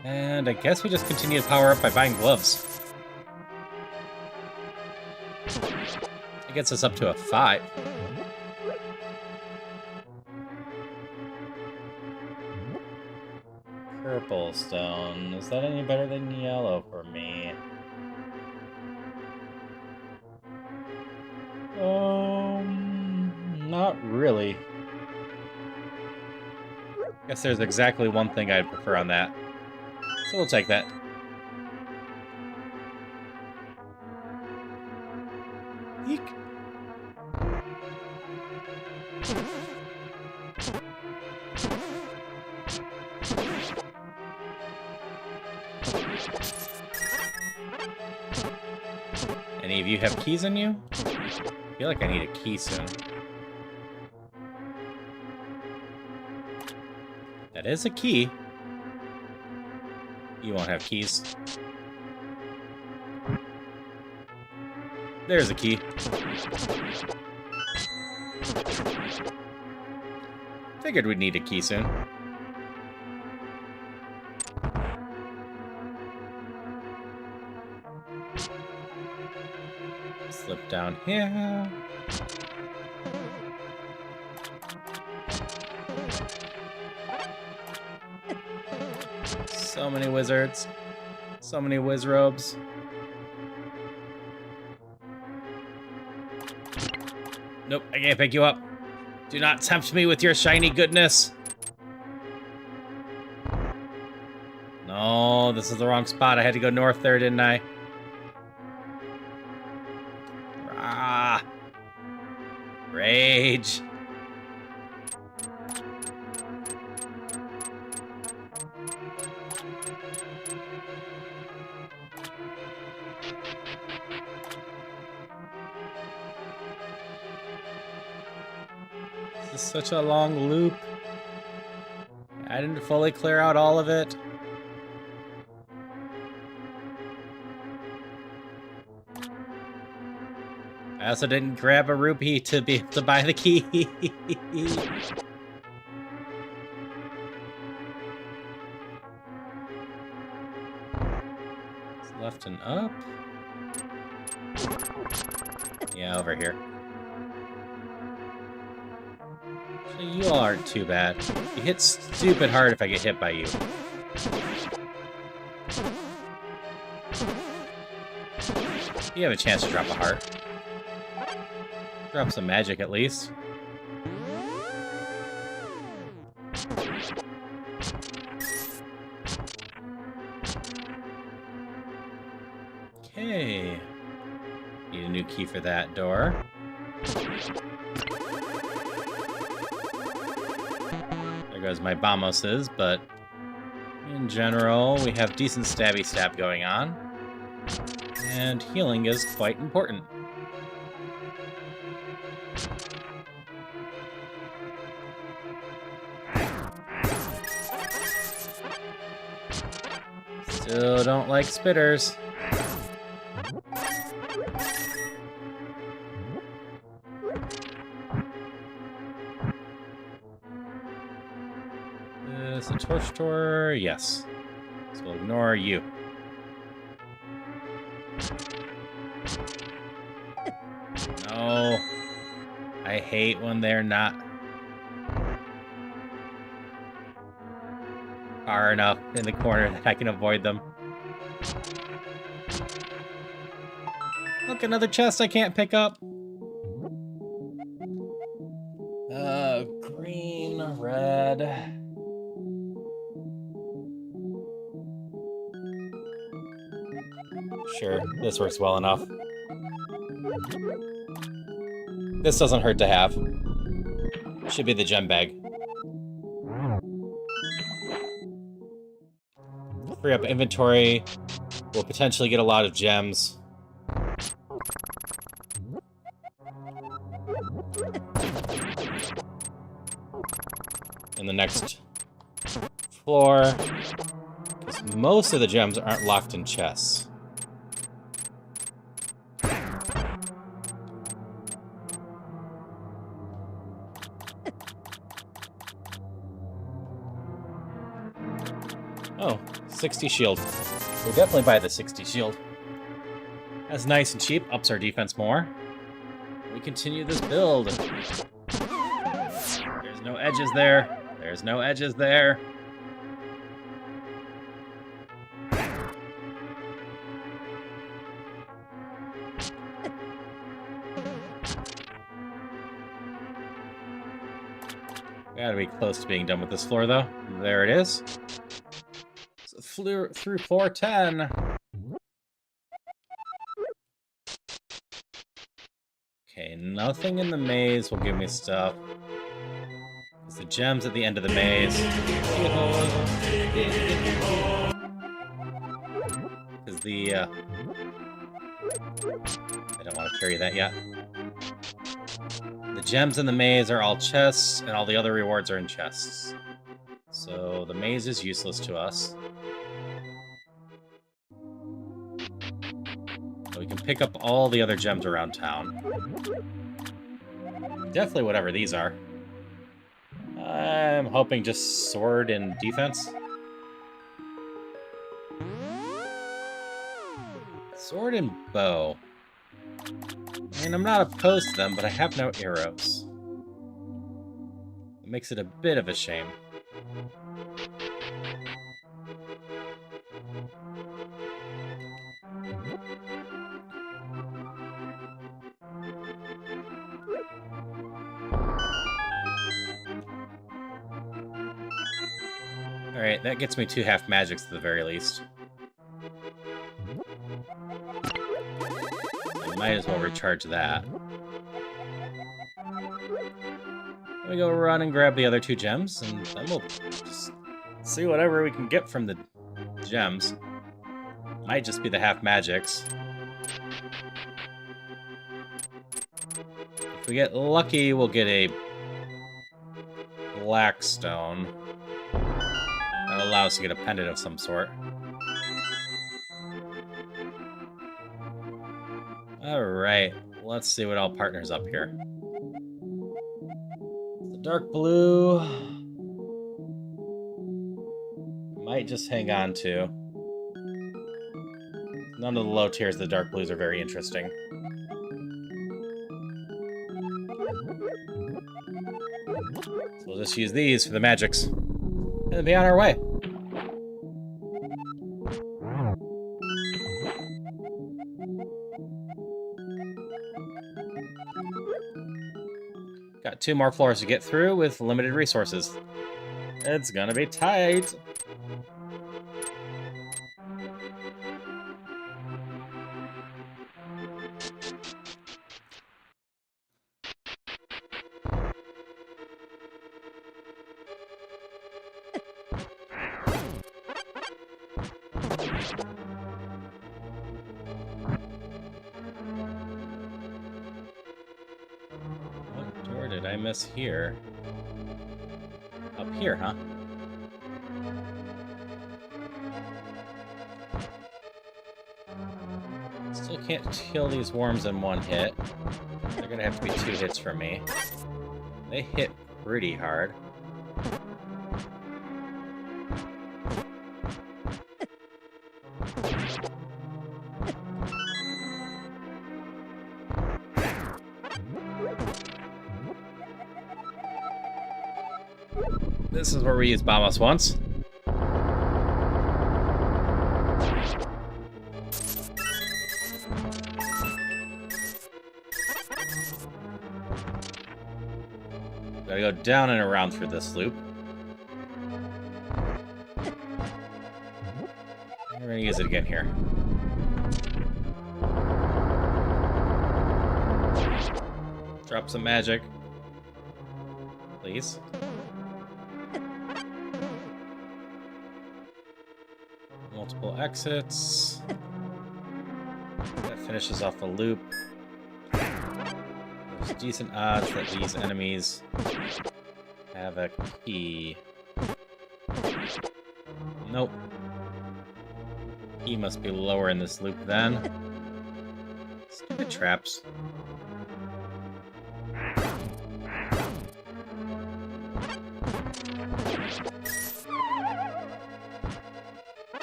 And I guess we just continue to power up by buying gloves. It gets us up to a 5. Purple stone. Is that any better than yellow for me? Not really. Guess there's exactly one thing I'd prefer on that. So we'll take that. Eek. Any of you have keys in you? I feel like I need a key soon. That is a key. You won't have keys. There's a key. Figured we'd need a key soon. Slip down here. So many wizards. So many wizrobes. Nope, I can't pick you up. Do not tempt me with your shiny goodness. No, this is the wrong spot. I had to go north there, didn't I? Ah. Rage. This is such a long loop. I didn't fully clear out all of it. I also didn't grab a rupee to be able to buy the key. It's left and up. Yeah, over here. Actually, you all aren't too bad. You hit stupid hard if I get hit by you. You have a chance to drop a heart. Drop some magic at least. Okay. Need a new key for that door. There goes my Bamoses, but In general, we have decent stabby stab going on. And healing is quite important. Still don't like spitters. Is a torch door? Yes. So we'll ignore you. No. I hate when they're not far enough in the corner that I can avoid them. Look, another chest I can't pick up. Green, red. Sure, this works well enough. This doesn't hurt to have. Should be the gem bag. Free up inventory. We'll potentially get a lot of gems. In the next floor. Because most of the gems aren't locked in chests. Oh, 60 shield. We'll definitely buy the 60 shield. That's nice and cheap, ups our defense more. We continue this build. There's no edges there. There's no edges there. Gotta be close to being done with this floor, though. There it is. So through floor 10. Okay, nothing in the maze will give me stuff. It's the gems at the end of the maze. Because the, I don't want to carry that yet. The gems in the maze are all chests, and all the other rewards are in chests. So the maze is useless to us. We can pick up all the other gems around town. Definitely whatever these are. I'm hoping just sword and defense. Sword and bow. I mean, I'm not opposed to them, but I have no arrows. It makes it a bit of a shame. Alright, that gets me 2 half magics at the very least. I might as well recharge that. Let me go run and grab the other 2 gems, and then we'll just see whatever we can get from the gems. Might just be the half magics. If we get lucky, we'll get a black stone. That'll allow us to get a pendant of some sort. Alright, let's see what all partners up here. The dark blue might just hang on to. None of the low tiers of the dark blues are very interesting. So we'll just use these for the magics. And be on our way. Got 2 more floors to get through with limited resources. It's gonna be tight. did I miss here? Up here, huh? Still can't kill these worms in one hit. They're gonna have to be 2 hits for me. They hit pretty hard. This is where we used Bombos once. Gotta go down and around through this loop. We're gonna use it again here. Drop some magic. Please. Multiple exits. That finishes off the loop. There's decent odds that these enemies have a key. Nope. Key must be lower in this loop then. Stupid traps.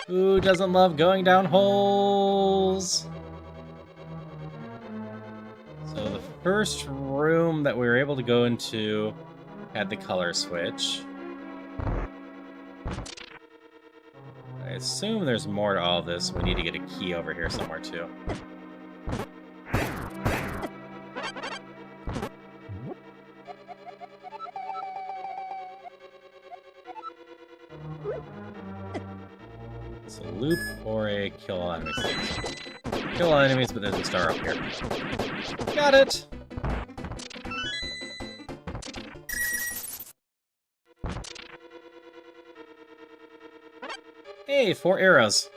Who doesn't love going down holes? So the first room that we were able to go into had the color switch. I assume there's more to all this. We need to get a key over here somewhere too. It's a loop or a kill all enemies thing. Kill all enemies, but there's a star up here. Got it! Hey, 4 arrows.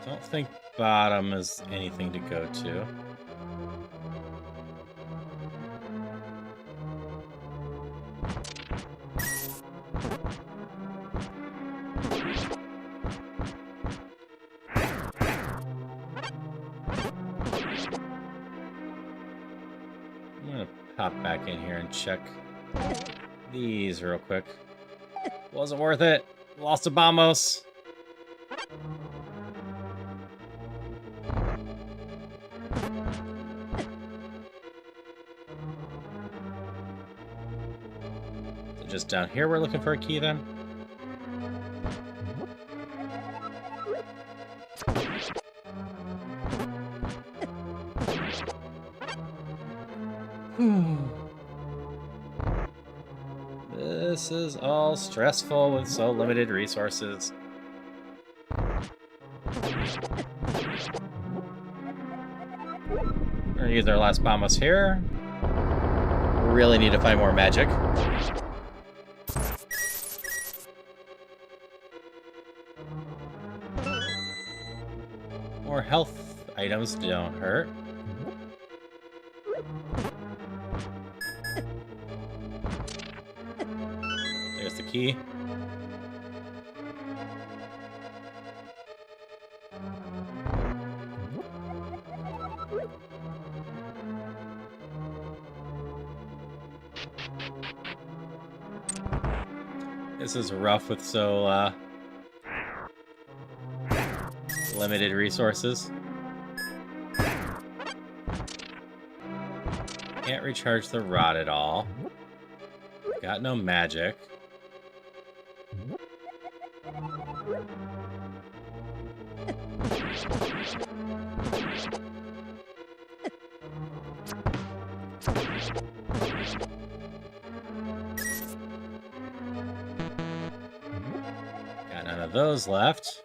Don't think bottom is anything to go to. I'm gonna pop back in here and check these real quick. Wasn't worth it. Lost a Bombos. So just down here we're looking for a key then? This is all stressful with so limited resources. We're gonna use our last Bombos here. We really need to find more magic. More health items don't hurt. There's the key. This is rough with so limited resources. Can't recharge the rod at all. Got no magic. Got none of those left.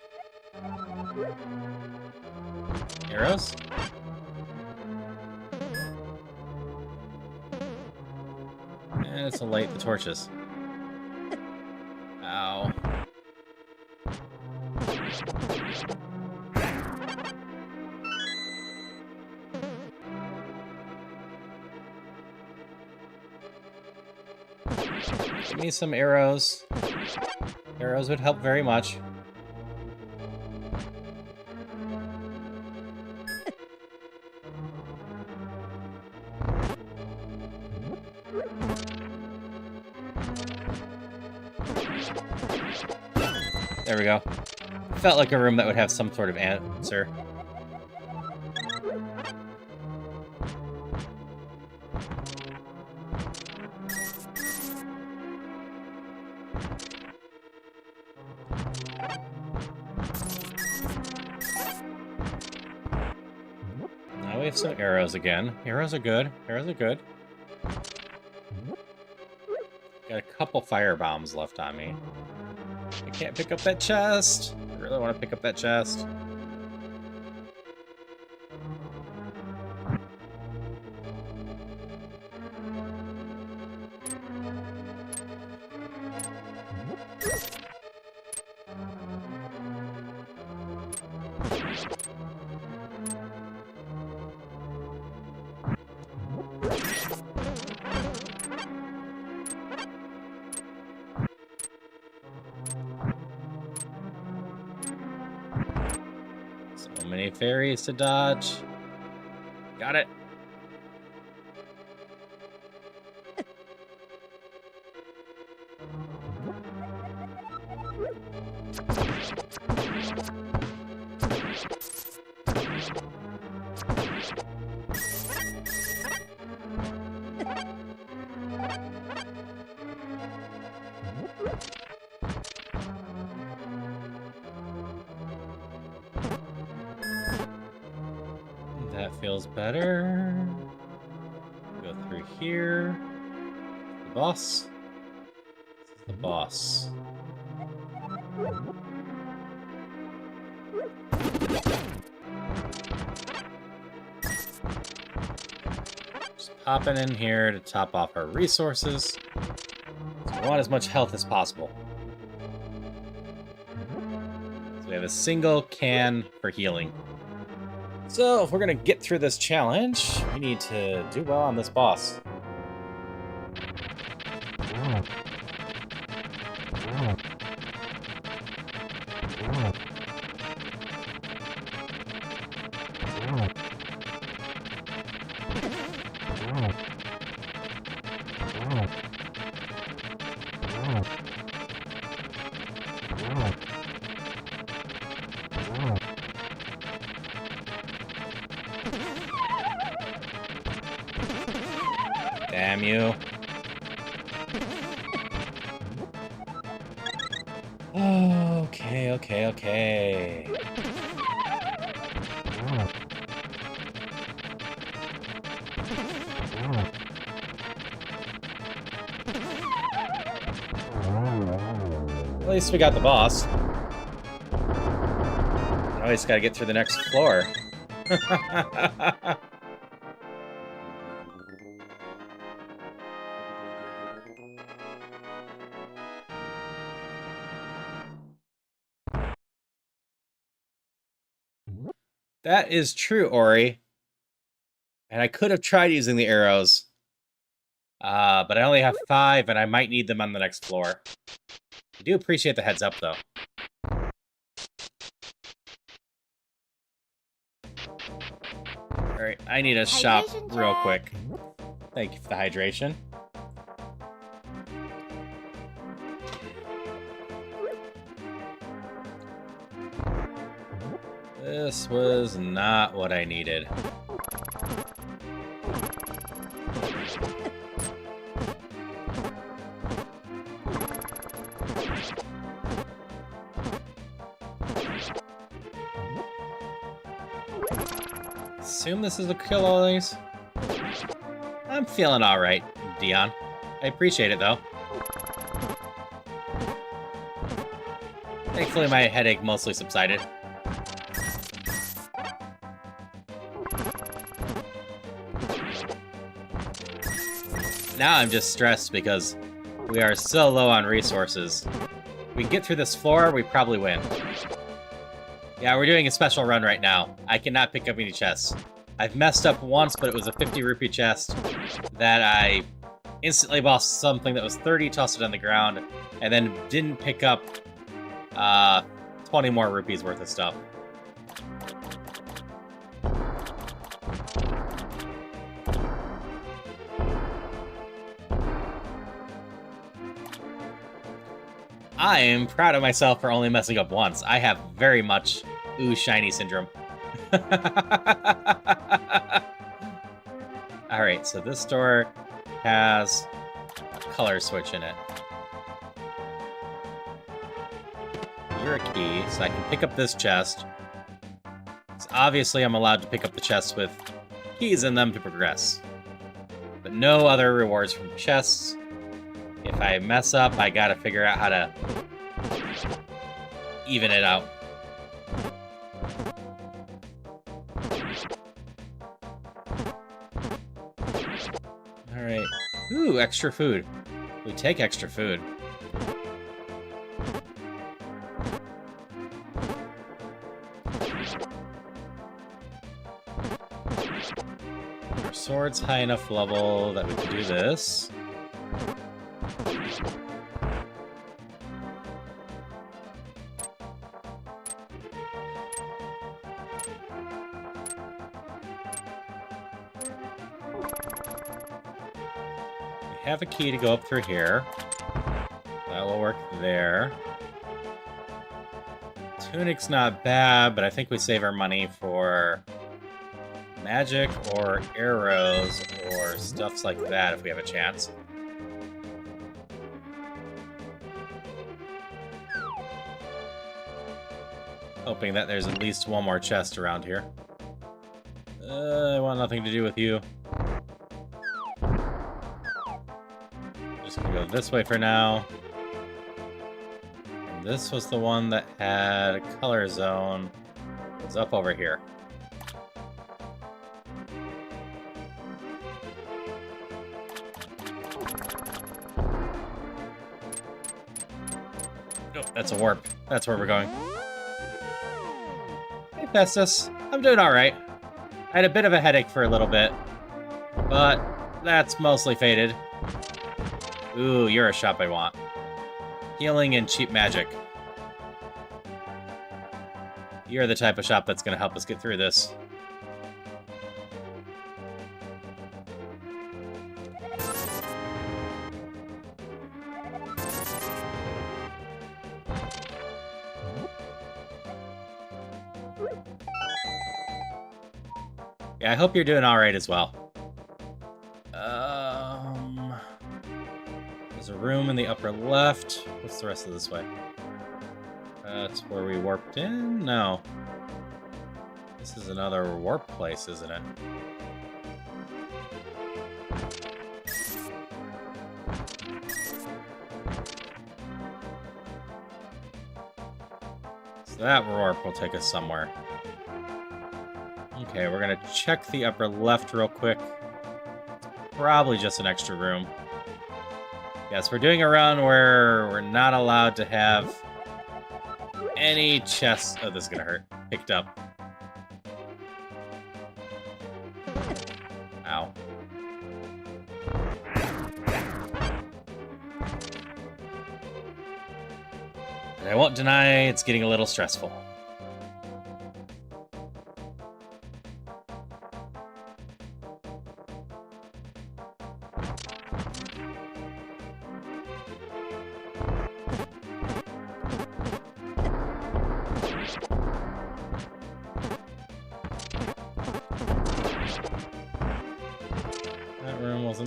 Arrows? minutes to light the torches. Ow. Give me some arrows. Arrows would help very much. There we go. Felt like a room that would have some sort of answer. Now we have some arrows again. Arrows are good. Arrows are good. Got a couple fire bombs left on me. I can't pick up that chest. I really want to pick up that chest. So many fairies to dodge. Got it. That feels better. Go through here. The boss. This is the boss. Just popping in here to top off our resources. So we want as much health as possible. So we have a single can for healing. So, if we're gonna get through this challenge, we need to do well on this boss. Damn you. Okay. At least we got the boss. Now we just gotta get through the next floor. That is true, Ori. And I could have tried using the arrows. But I only have 5, and I might need them on the next floor. I do appreciate the heads up, though. Alright, I need to shop real quick. Thank you for the hydration. This was not what I needed. Assume this is a kill all these. I'm feeling alright, Dion. I appreciate it, though. Thankfully, my headache mostly subsided. Now I'm just stressed because we are so low on resources. If we can get through this floor, we probably win. Yeah, we're doing a special run right now. I cannot pick up any chests. I've messed up once, but it was a 50 rupee chest that I instantly lost something that was 30, tossed it on the ground, and then didn't pick up 20 more rupees worth of stuff. I am proud of myself for only messing up once. I have very much ooh shiny syndrome. Alright, so this door has a color switch in it. You're a key, so I can pick up this chest. So obviously I'm allowed to pick up the chests with keys in them to progress. But no other rewards from chests. If I mess up, I gotta figure out how to even it out. Alright. Ooh, extra food. We take extra food. Our sword's high enough level that we can do this. Have a key to go up through here. That will work there. Tunic's not bad, but I think we save our money for magic or arrows or stuffs like that if we have a chance. Hoping that there's at least one more chest around here. I want nothing to do with you. Just gonna go this way for now. And this was the one that had a color zone. It was up over here. Oh, that's a warp. That's where we're going. Hey, Festus. I'm doing alright. I had a bit of a headache for a little bit, but that's mostly faded. Ooh, you're a shop I want. Healing and cheap magic. You're the type of shop that's going to help us get through this. Yeah, I hope you're doing alright as well. There's a room in the upper left. What's the rest of this way? That's where we warped in? No. This is another warp place, isn't it? So that warp will take us somewhere. Okay, we're gonna check the upper left real quick. Probably just an extra room. Yes, we're doing a run where we're not allowed to have any chests. Oh, this is gonna hurt. Picked up. Ow. And I won't deny it's getting a little stressful.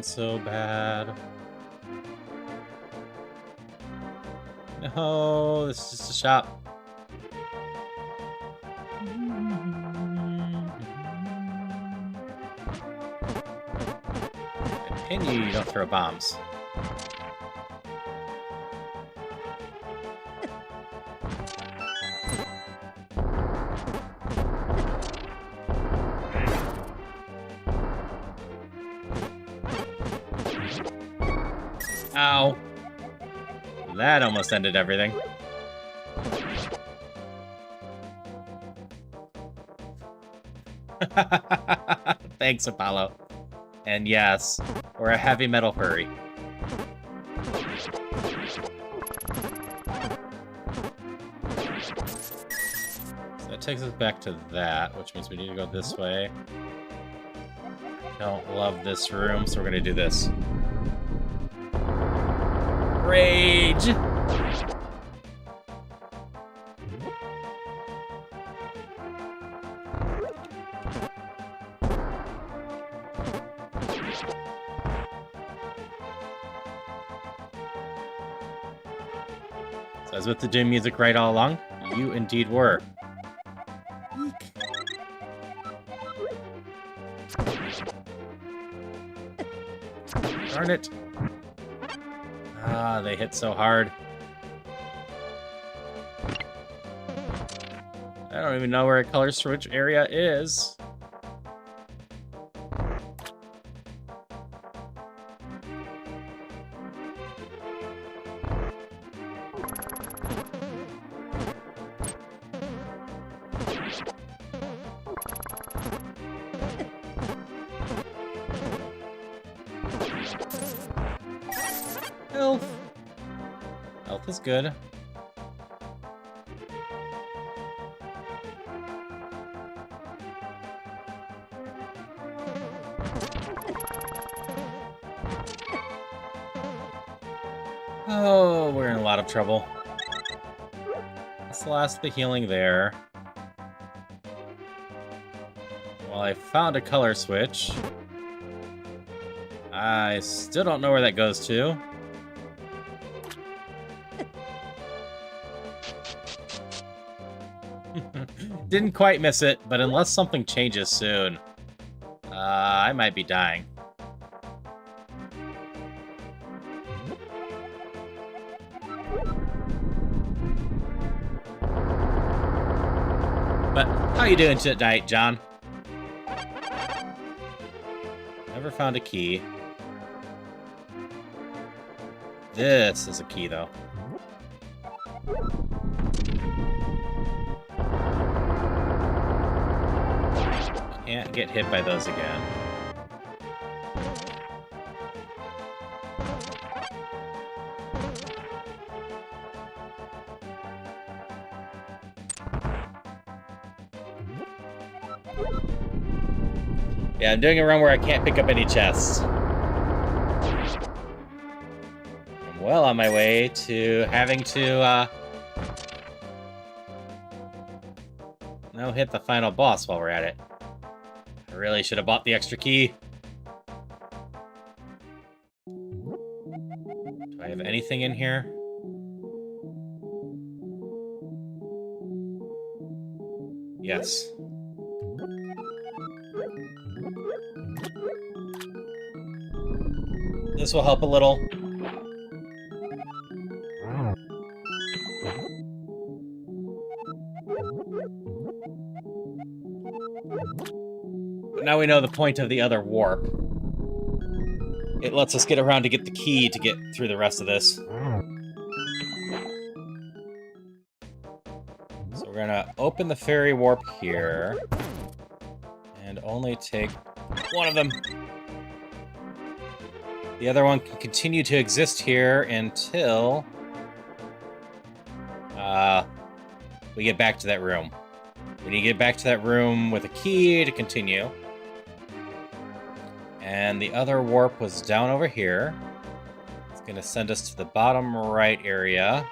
So bad. No, this is just a shop. I pin you, you don't throw bombs. Ow. That almost ended everything. Thanks, Apollo. And yes, we're a heavy metal furry. So that takes us back to that, which means we need to go this way. Don't love this room, so we're gonna do this. Rage! So I was with the gym music right all along? You indeed were. Darn it. Ah, they hit so hard. I don't even know where a color switch area is. Health. Health is good. Oh, we're in a lot of trouble. That's the last of the healing there. Well, I found a color switch. I still don't know where that goes to. Didn't quite miss it, but unless something changes soon, I might be dying. But how you doing tonight, John? Never found a key. This is a key, though. Can't get hit by those again. Yeah, I'm doing a run where I can't pick up any chests. I'm well on my way to having to, now hit the final boss while we're at it. I really should have bought the extra key. Do I have anything in here? Yes. This will help a little. But now we know the point of the other warp. It lets us get around to get the key to get through the rest of this. So we're gonna open the fairy warp here. And only take one of them. The other one can continue to exist here until we get back to that room. We need to get back to that room with a key to continue. And the other warp was down over here. It's going to send us to the bottom right area.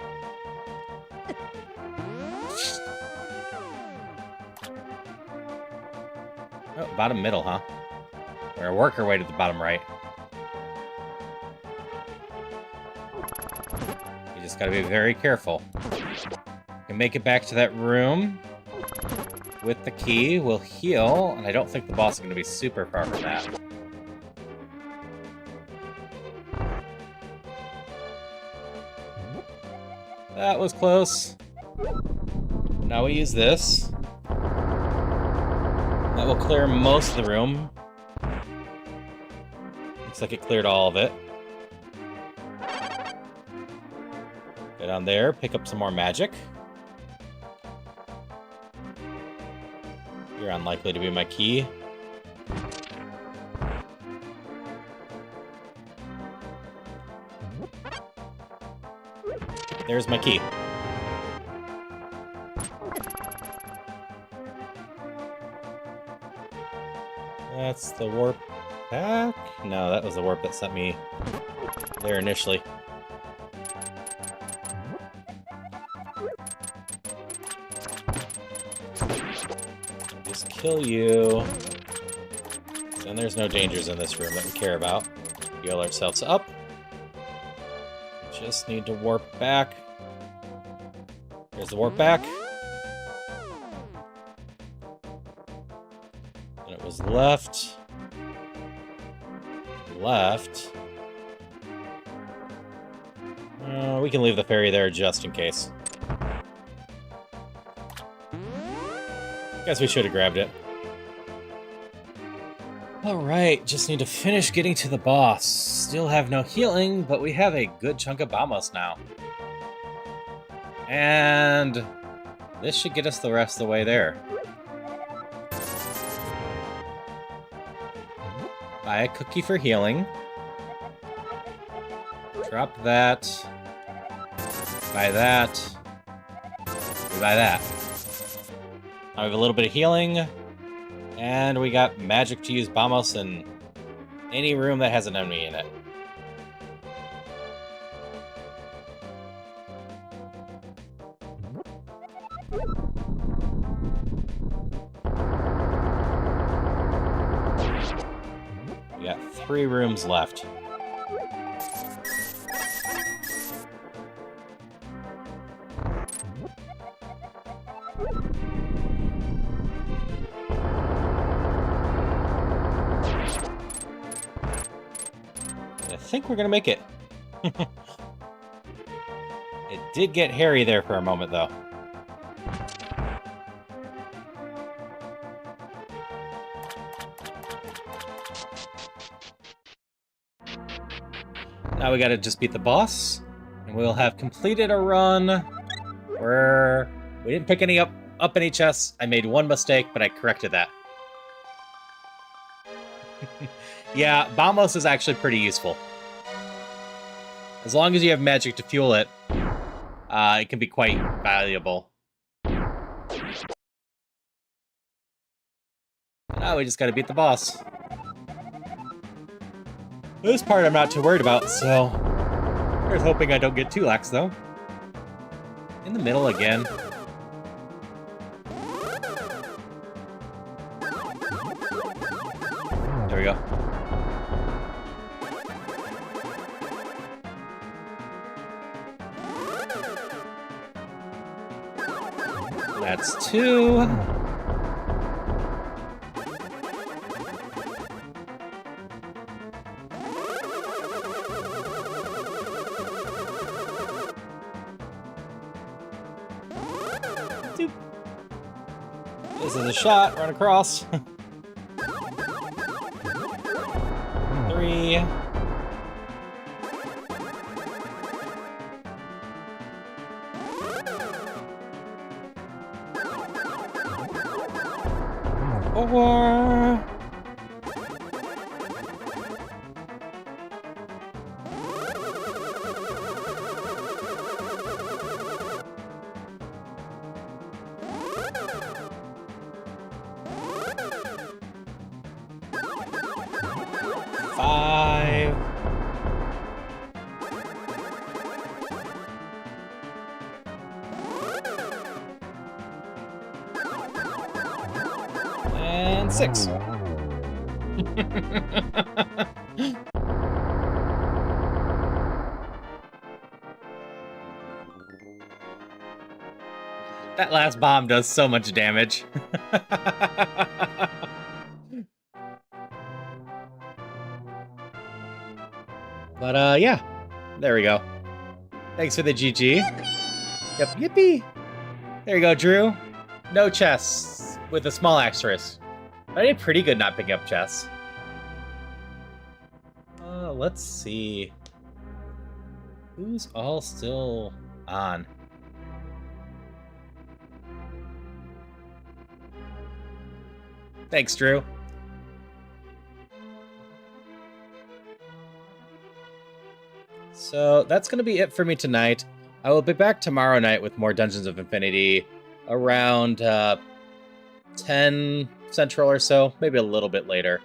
Oh, bottom middle, huh? We're going to work our way to the bottom right. You just gotta be very careful. We can make it back to that room with the key. We'll heal, and I don't think the boss is gonna be super far from that. That was close. Now we use this. That will clear most of the room. Looks like it cleared all of it. Go down there, pick up some more magic. You're unlikely to be my key. There's my key. That's the warp back? No, that was the warp that sent me there initially. Just kill you. And there's no dangers in this room that we care about. Heal ourselves up. Just need to warp back. There's the warp back. And it was left. Left. We can leave the ferry there just in case. Guess we should have grabbed it. Alright, just need to finish getting to the boss. Still have no healing, but we have a good chunk of Bamos now. And this should get us the rest of the way there. Buy a cookie for healing. Drop that. Buy that. We buy that. I have a little bit of healing. And we got magic to use Bamos in any room that has an enemy in it. We got 3 rooms left. I think we're gonna make it. It did get hairy there for a moment, though. Now we gotta just beat the boss, and we'll have completed a run where we didn't pick up any chests. I made one mistake, but I corrected that. Yeah, Bamos is actually pretty useful. As long as you have magic to fuel it, it can be quite valuable. Now we just gotta beat the boss. This part I'm not too worried about, so... Here's hoping I don't get too lax, though. In the middle again. There we go. That's 2. Doop. This is a shot, run across. 3. Or... five. And 6. That last bomb does so much damage. But, yeah. There we go. Thanks for the GG. Yep, yippee! There you go, Drew. No chests, with a small asterisk. I did pretty good not picking up chests. Let's see. Who's all still on. Thanks, Drew. So that's going to be it for me tonight. I will be back tomorrow night with more Dungeons of Infinity around 10 Central or so, maybe a little bit later.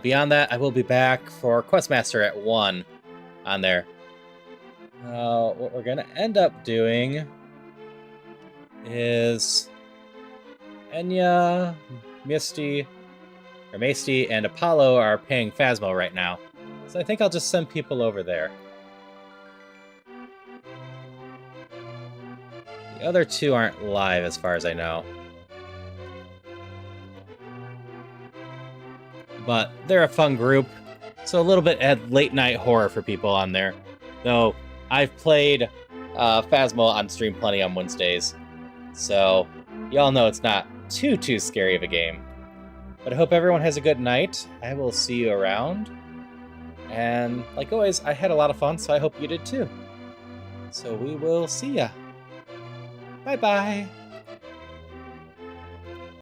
Beyond that, I will be back for Questmaster at 1 on there. What we're going to end up doing is Enya, Misty, and Apollo are paying Phasmo right now. So I think I'll just send people over there. The other two aren't live as far as I know. But they're a fun group. So a little bit of late night horror for people on there. Though I've played Phasmo on stream plenty on Wednesdays. So y'all know it's not too scary of a game. But I hope everyone has a good night. I will see you around. And like always, I had a lot of fun, so I hope you did too. So we will see ya. Bye-bye.